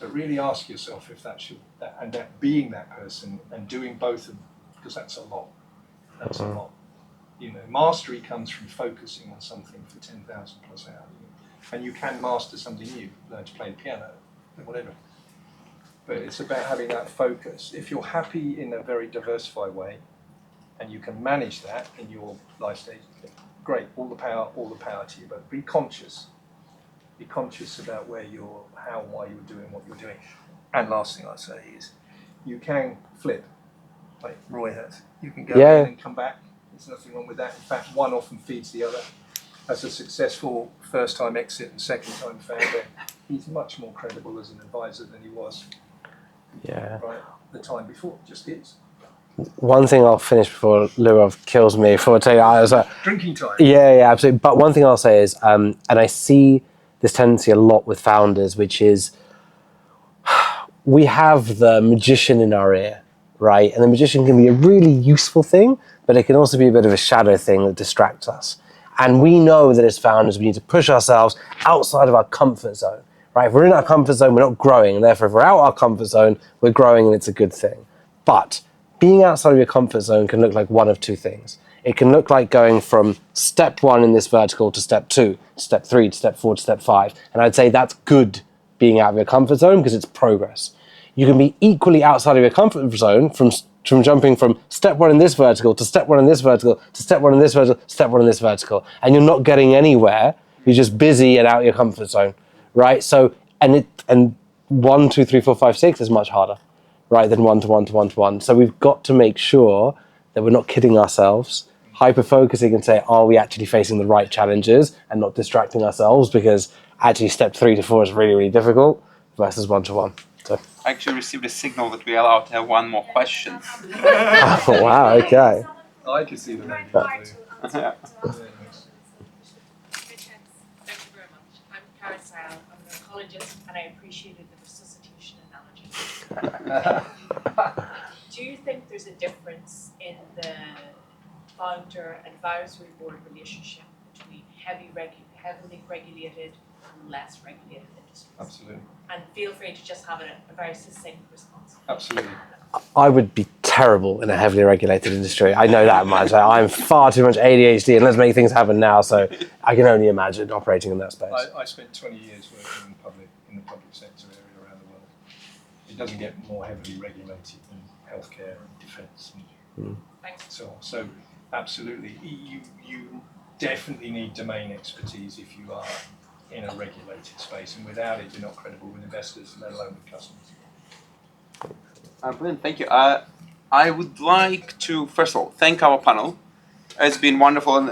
But really ask yourself if that being that person and doing both of them, because that's a lot. That's a lot. You know, mastery comes from focusing on something for 10,000 plus hours. And you can master something new, learn to play the piano, whatever. But it's about having that focus. If you're happy in a very diversified way, and you can manage that in your life stage, great, all the power to you, but be conscious. Be conscious about where you're, how and why you're doing what you're doing. And last thing I'd say is, you can flip, like Roy has. You can go in and come back. There's nothing wrong with that. In fact, one often feeds the other. As a successful first-time exit and second-time founder, he's much more credible as an advisor than he was right the time before. Just is. One thing I'll finish before Lurov kills me for taking. I was like, drinking time. Yeah, absolutely. But one thing I'll say is, and I see this tendency a lot with founders, which is we have the magician in our ear, right? And the magician can be a really useful thing, but it can also be a bit of a shadow thing that distracts us. And we know that as founders, we need to push ourselves outside of our comfort zone, right? If we're in our comfort zone, we're not growing. And therefore, if we're out of our comfort zone, we're growing and it's a good thing. But being outside of your comfort zone can look like one of two things. It can look like going from step 1 in this vertical to step 2, to step 3, to step 4, to step 5. And I'd say that's good being out of your comfort zone because it's progress. You can be equally outside of your comfort zone from jumping from step 1 in this vertical to step 1 in this vertical to step 1 in this vertical to step 1 in this vertical. And you're not getting anywhere. You're just busy and out of your comfort zone, right? So, and 1, 2, 3, 4, 5, 6 is much harder, right, than 1 to 1 to 1 to 1. So we've got to make sure that we're not kidding ourselves, hyper-focusing and say, are we actually facing the right challenges and not distracting ourselves, because actually step 3 to 4 is really, really difficult versus 1 to 1. So. I actually received a signal that we're allowed to have one more question. Oh, wow, okay. I can see the Thank you very much. I'm Carousel. I'm an oncologist, and I appreciated the resuscitation analogy. Do you think there's a difference in the founder advisory board relationship between heavily regulated and less regulated industries? Absolutely. And feel free to just have a very succinct response. Absolutely. I would be terrible in a heavily regulated industry. I know that much. I'm far too much ADHD and let's make things happen now. So I can only imagine operating in that space. I spent 20 years working in the public sector area around the world. It doesn't get more heavily regulated than healthcare and defence and so on. So absolutely, you definitely need domain expertise if you are in a regulated space, and without it, you're not credible with investors, let alone with customers. Brilliant, thank you. I would like to, first of all, thank our panel. It's been wonderful. And,